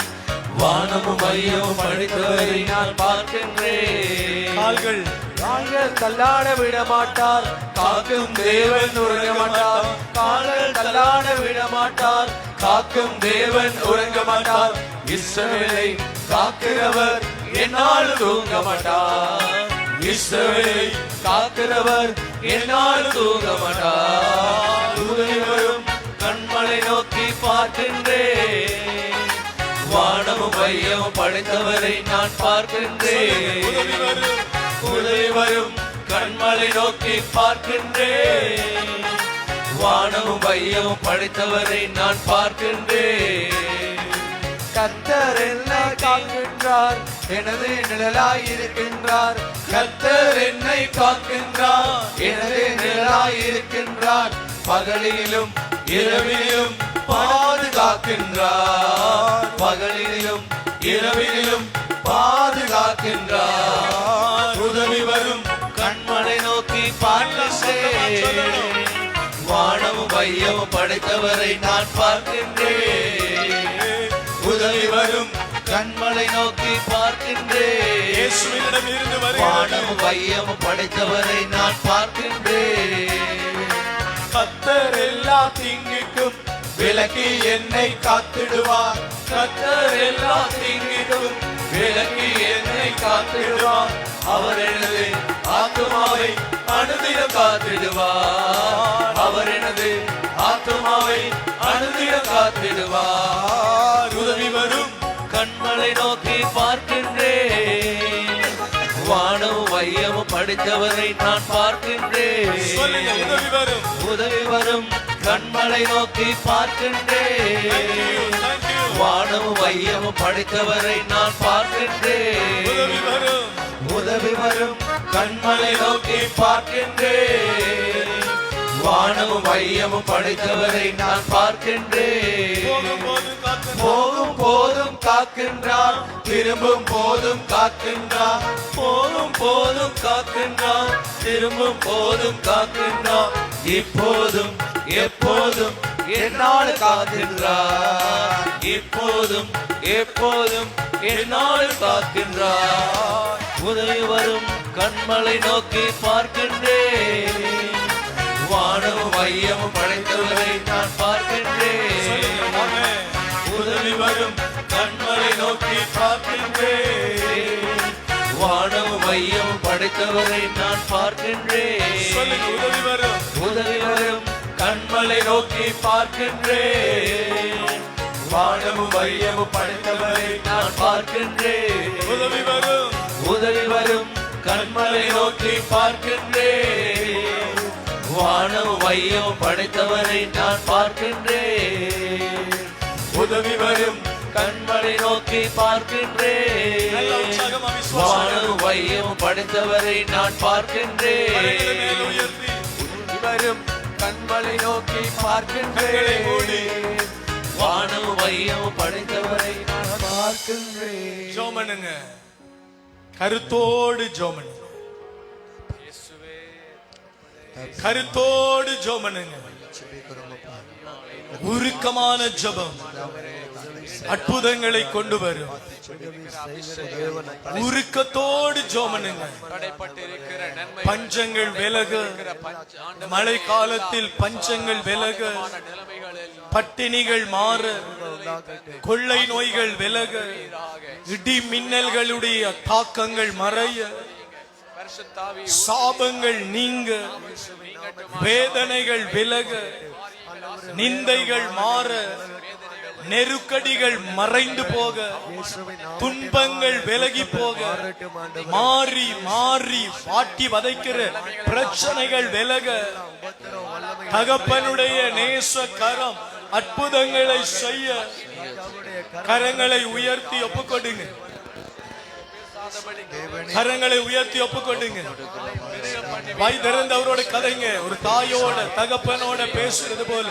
Speaker 5: வானமும் மையமும் படைத்தவரை நான் பார்க்கின்றேன்.
Speaker 2: கால்கள்
Speaker 5: கால்கள் தள்ளாட விட மாட்டார், காக்கும் தேவன் உறங்க மாட்டார். கால்கள் தள்ளாட விட மாட்டார், காக்கும் தேவன் உறங்க மாட்டார். இஸ்ரவேலை காக்கிறவர் என்னால் தூங்க மாட்டார். இஸ்ரவேலை காக்கிறவர் என்னால் தூங்க மாட்டார். உதவி வரும் கண்மலை நோக்கி பார்க்கின்றேன், வானமும் மையமும் படைத்தவரை நான் பார்க்கின்றேன்.
Speaker 2: உதவி வரும்,
Speaker 5: உதவி வரும் கண்மலை நோக்கி பார்க்கின்றேன், வானமும் மையமும் படைத்தவரை நான் பார்க்கின்றேன். கர்த்தர் என்னை காக்கின்றார், எனது நிழலாய் இருக்கின்றார். கர்த்தர் என்னை காக்கின்றார், எனது நிழலாய் இருக்கின்றார். பகலிலும் இரவிலும் பாதுகாக்கின்றார், பகலிலும் இரவிலும் பாதுகாக்கின்றார். உதவி வரும் கண்மலை நோக்கி பார்க்கின்றேன், வானமும் மையமும் படைத்தவரை நான் பார்க்கின்றேன். உதவி வரும் கண்மலை நோக்கி பார்க்கின்றேன்,
Speaker 2: இயேசுவினிடம் இருந்து வருகிறது.
Speaker 5: வானமும் மையமும் படைத்தவரை நான் பார்க்கின்றேன்.
Speaker 2: கர்த்தர் எல்லா தீங்குக்கும்
Speaker 5: விலக்கி என்னை காத்திடுவார், கர்த்தர் எல்லா தீங்குக்கும் விலக்கி என்னை காத்திடுவார். அவர் எனது ஆத்துமாவை அனுதினம் காத்திடுவார், அவர் எனது ஆத்துமாவை அனுதினம் காத்திடுவார். உதவி வரும் கண்களை நோக்கி பார்க்கின்றேன். வானமும் வையமும் படித்தவரை நான் பார்க்கின்றேன்.
Speaker 2: உதவி வரும்,
Speaker 5: உதவி வரும் கண்களை நோக்கி பார்க்கின்றேன். வானமும் வையமும் படித்தவரை நான் பார்க்கின்றேன்.
Speaker 2: உதவி வரும்,
Speaker 5: உதவி வரும் கண்களை நோக்கி பார்க்கின்றேன். வானமும் வையமும் படைத்தவரை நான் பார்க்கின்றேன். போகும் போதும் காக்கின்றார், திரும்பும் போதும் காக்கின்றார். போகும் போதும் காக்கின்றார், திரும்பும் போதும் காக்கின்றார். இப்போதும் எப்போதும் என்னால் காக்கின்றார். இப்போதும் எப்போதும் என்னால் காக்கின்றார். உதவி வரும் கண்மலை நோக்கி பார்க்கின்றேன். வானமும் வையமும் படைத்தவரை நான் பார்க்கின்றேன். உதவி வரும் கண்மலை நோக்கி பார்க்கின்றேன். வானமும் வையமும் படைத்தவரை நான் பார்க்கின்றேன்.
Speaker 2: உதவி வரும்,
Speaker 5: உதவி வரும் கண்மலை நோக்கி பார்க்கின்றேன். வானமும் வையமும் படைத்தவரை நான் பார்க்கின்றேன்.
Speaker 2: உதவி வரும்,
Speaker 5: உதவி வரும் கண்மலை நோக்கி பார்க்கின்றேன். வானமும் வையமும் படைத்தவரை நான் பார்க்கின்றேன். உதவி வரும் கண்மலை நோக்கி பார்க்கின்றேன். வானமும் வையமும் படைத்தவரை நான் பார்க்கின்றேன். வரும் கண்மலை நோக்கி பார்க்கின்றேன். வானமும் வையமும் படைத்தவரை நான் பார்க்கின்றேன்.
Speaker 2: ஜெபம் பண்ணுங்க, கருத்தோடு ஜெபம் பண்ணுங்க, கருத்தோடு ஜெபம் பண்ணுங்க. உருக்கமான ஜெபம் அற்புதங்களை கொண்டு வரும். உருக்கத்தோடு ஜெபம் பண்ணுங்க. பஞ்சங்கள் விலக, மழை காலத்தில் பஞ்சங்கள் விலக, பட்டினிகள் மாற, கொள்ளை நோய்கள் விலக, இடி மின்னல்களுடைய தாக்கங்கள் மறைய, சாபங்கள் நீங்க, வேதனைகள் விலக, நிந்தைகள் மாற, நெருக்கடிகள் மறைந்து போக, துன்பங்கள் விலகி போக, மாறி மாறி வாட்டி வதைக்கிற பிரச்சனைகள் விலக, தகப்பனுடைய நேச கரம் அற்புதங்களை செய்ய கரங்களை உயர்த்தி ஒப்புக்கொடுங்க. கரங்களை உயர்த்தி ஒப்புக்கொடுங்க. வாய் திறந்து அவரோட கதைங்க. ஒரு தாயோட தகப்பனோட பேசுறது போல,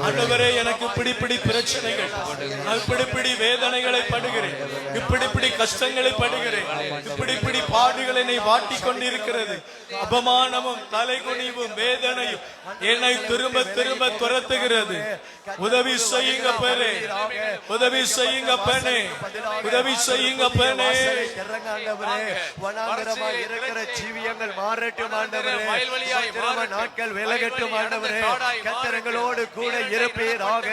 Speaker 2: ஆண்டவரே எனக்கு இப்படி பிரச்சனைகள், நான் இப்படி வேதனைகளை படுகிறேன், இப்படி கஷ்டங்களை படுகிறேன், இப்படி பாடுகள் என்னை வாட்டி கொண்டிருக்கிறது, அபமானமும் தலைகுனிவும் வேதனையும் என்னை திரும்ப திரும்ப துரத்துகிறது. உதவி செய்யுங்க பெண்ணே, உதவி செய்யுங்க பெண்ணே, உதவி செய்யுங்க பெண்ணே.
Speaker 4: இருக்கிற ஜீவியங்கள் மாறட்டும் ஆண்டவரே, நாட்கள் விலகட்டும் ஆண்டவரே, கர்த்தர்களோடு கூட இருப்பீராக.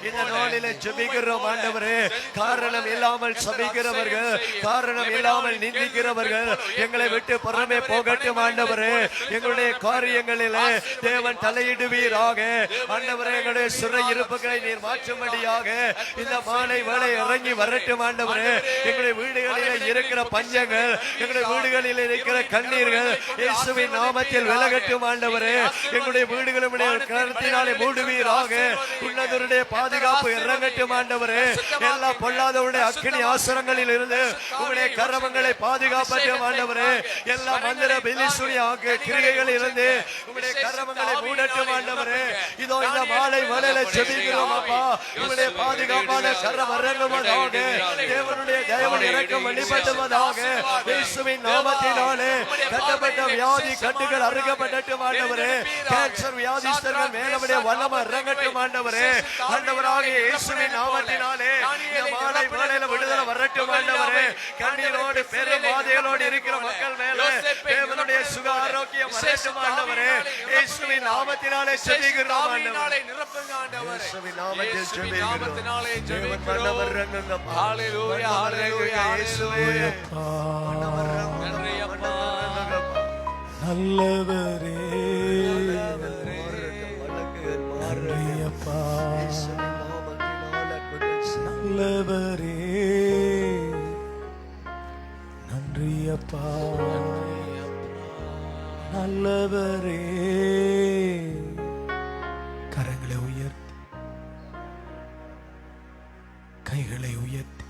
Speaker 4: இந்த நாளிலே ஜெபிக்கிறோம் ஆண்டவரே. காரணம் இல்லாமல் சபிக்கிறவர்கள், காரணம் இல்லாமல் நிந்திக்கிறவர்கள் எங்களை விட்டு புறமே போகட்டும் ஆண்டவரே. எங்களுடைய காரியங்களிலே தேவன் தலையிடுவீராக ஆண்டவரே. எங்களுடைய சிறை இருப்புகளை நீர் மாற்றும்படியாக இந்த மாலை வேளை இறங்கி வரட்டும் ஆண்டவரே. எங்களுடைய வீடுகளிலே இருக்கிற பஞ்சங்கள், எங்களுடைய வீடுகளில் இருக்கிற கண்ணீர்கள் இயேசுவின் நாமத்தில் விலகட்டும் ஆண்டவரே. எங்களுடைய வீடுகளுடைய கருத்தினாலே மூடுவீராக. உன்னதருடைய பாதுகாப்பு இறங்கட்டும் ஆண்டவரே. எல்லா பொல்லாதவருடைய அக்கினி ஆசனங்களில் இருந்து உங்களுடைய கரமங்களை பாதுகாப்பட்டும் ஆண்டவரே. எல்லா மந்திர பிலிசுடைய கிரியைகளில் இருந்து உங்களுடைய கரமங்களை மூடட்டும் ஆண்டவரே. இதோ இந்த மாலை வேளையில ஜெபிக்கிறோம் அப்பா. உங்களுடைய பாதுகாப்பான கரம் இறங்குவதாக. தேவனுடைய தயவு இறக்கம் வெளிப்படுவதாக. இயேசுவின் நாமத்தினாலே கட்டப்பட்ட வியாதி கட்டுகள் அறுக்கப்படட்டும் ஆண்டவரே. கேன்சர் வியாதிஸ்தர்கள் மேலவுடைய வல்லமை இறங்கட்டும் ஆண்டவரே. ஆண்டவராகிய இயேசுவின் நாமத்தினாலே இந்த மாலை வேளையில விடுதலை வரட்டும் ஆண்டவரே. கண்ணீரோடு பெரும் பாதைகளோடு இருக்கிற மக்கள் மேலே தேவனுடைய சுக ஆரோக்கியம் வரட்டும் ஆண்டவரே. இயேசுவின் நாமத்தினாலே ஜெபிக்கிறோம் ஆண்டவரே. நிரப்புங்க ஆண்டவரே. இயேசுவின் நாமத்தில் ஜெபிக்கிறோம். ஹalleluya ஹalleluya இயேசுவே. நன்றி அப்பா.
Speaker 1: நல்லவரே, நன்றி அப்பா. நல்லவரே, நல்லவரே. கரங்களை உயர்த்தி, கைகளை உயர்த்தி,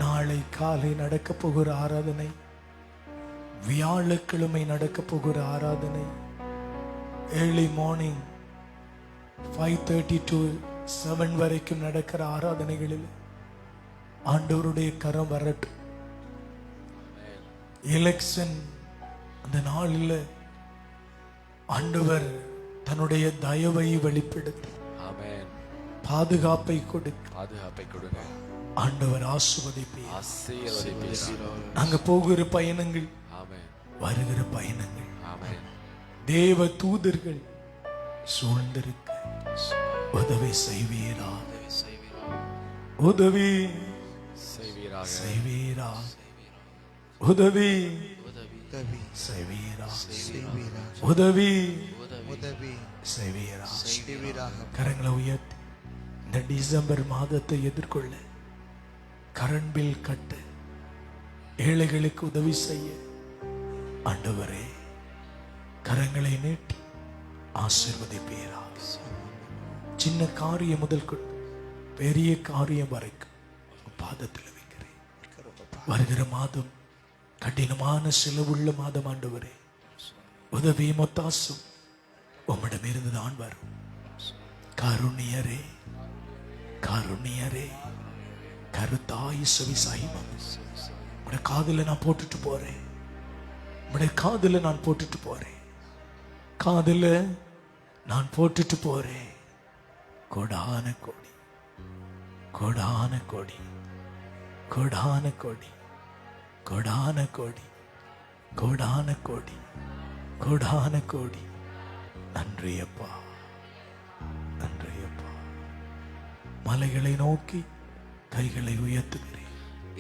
Speaker 1: நாளை காலை நடக்க போகிற ஆராதனை, வியாழக்கிழமை நடக்க போகிற ஆராதனை, ஏர்லி மார்னிங் 5:30 to 7 வரைக்கும் நடக்கிற ஆராதனைகளில் ஆண்டவருடைய கரம் வரட்டும். எலெக்ஷன் அந்த நாளில் ஆண்டவர் தன்னுடைய தயவை வெளிப்படுத்தி
Speaker 3: ஆமென்.
Speaker 1: பாதுகாப்பை கொடுக்க
Speaker 3: பாதுகாப்பை கொடுங்க.
Speaker 1: ஆண்டவர் ஆசீர்வதிப்பார்.
Speaker 3: ஆசீர்வதிப்பீராக.
Speaker 1: நாங்க போகிற பயணங்கள்,
Speaker 3: ஆமென்.
Speaker 1: வருகிற பயணங்கள்,
Speaker 3: ஆமென்.
Speaker 1: தேவ தூதர்கள் சூழ்ந்திருக்க உதவி செய்வீரா, உதவி
Speaker 3: செய்வீராக.
Speaker 1: செய்வீரா, உதவி
Speaker 4: உதவி
Speaker 1: செய்வீரா,
Speaker 4: செய்வீராக.
Speaker 1: உதவி
Speaker 4: உதவி
Speaker 1: செய்வீரா.
Speaker 4: செய்வீராக.
Speaker 1: கரங்களை உயர்த்தி இந்த டிசம்பர் மாதத்தை எதிர்கொள்ள, கரண்ட் பில் கட்ட, ஏழைகளுக்கு உதவி செய்ய ஆண்டவரே கரங்களை நீட்டி ஆசீர்வதிப்பீரா. சின்ன காரியம் முதல் கொண்டு பெரிய காரியம் வரைக்கும் உங்க பாதத்தில் வைக்கிறேன். வருகிற மாதம் கடினமான செலவுள்ள மாதம் ஆண்டவரே, உதவியும் ஒத்தாசும் உம்மிடமிருந்து தான் வரும். கருணியரே, கருணியரே, கருத்தாய் செவிசாய்மம் உடைய காதுல நான் போட்டுட்டு போறேன், உடைய காதுல நான் போட்டுட்டு போறேன், காதுல நான் போட்டுட்டு போறேன். கோடான கோடி, கோடான கோடி, கோடான கோடி, கோடான கோடி, கோடான கோடி, கோடான கோடி. நன்றி அப்பா, நன்றி அப்பா. மலைகளை நோக்கி கைகளை உயர்த்துகிறேன்.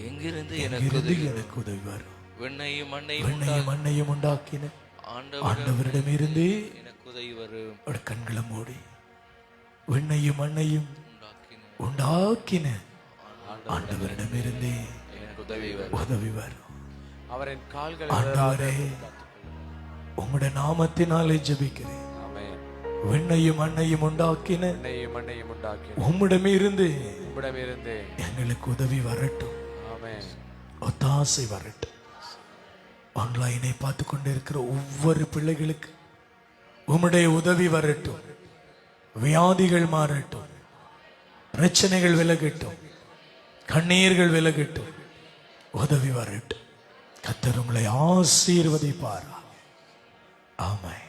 Speaker 5: எங்கிருந்து
Speaker 1: எங்கிருந்து எனக்கு உதவி வரும்?
Speaker 5: விண்ணையும்
Speaker 1: விண்ணையும் மண்ணையும் உண்டாக்கின ஆண்டவரிடமிருந்தே
Speaker 5: எனக்கு உதவி வரும்.
Speaker 1: அவருடைய கண்களை மூடி, விண்ணையும் மண்ணையும் உண்டாக்கின ஆண்டவரிடமிருந்தே
Speaker 3: எனக்கு உதவி வரும்.
Speaker 1: உதவி வரும்.
Speaker 3: அவரின் கால்களை
Speaker 1: ஆண்டவரே உம்முடைய நாமத்தினாலே ஜெபிக்கிறேன்.
Speaker 3: ஆமென்.
Speaker 1: விண்ணையும் மண்ணையும் உண்டாக்கின
Speaker 3: என்னையும் மண்ணையும் உண்டாக்கி
Speaker 1: உம்மிடமிருந்து
Speaker 3: உம்மிடமிருந்து
Speaker 1: எங்களுக்கு உதவி வரட்டும்,
Speaker 3: ஆமென்.
Speaker 1: ஒத்தாசை வரட்டும். ஆன்லைனை பார்த்து கொண்டிருக்கிற ஒவ்வொரு பிள்ளைகளுக்கு உம்முடைய உதவி வரட்டும். வியாதிகள் மாறட்டும், பிரச்சனைகள் விலகட்டும், கண்ணீர்கள் விலகட்டும், உதவி வரட்டும். கர்த்தர் உங்களை ஆசீர்வதிப்பார். ஆமென்.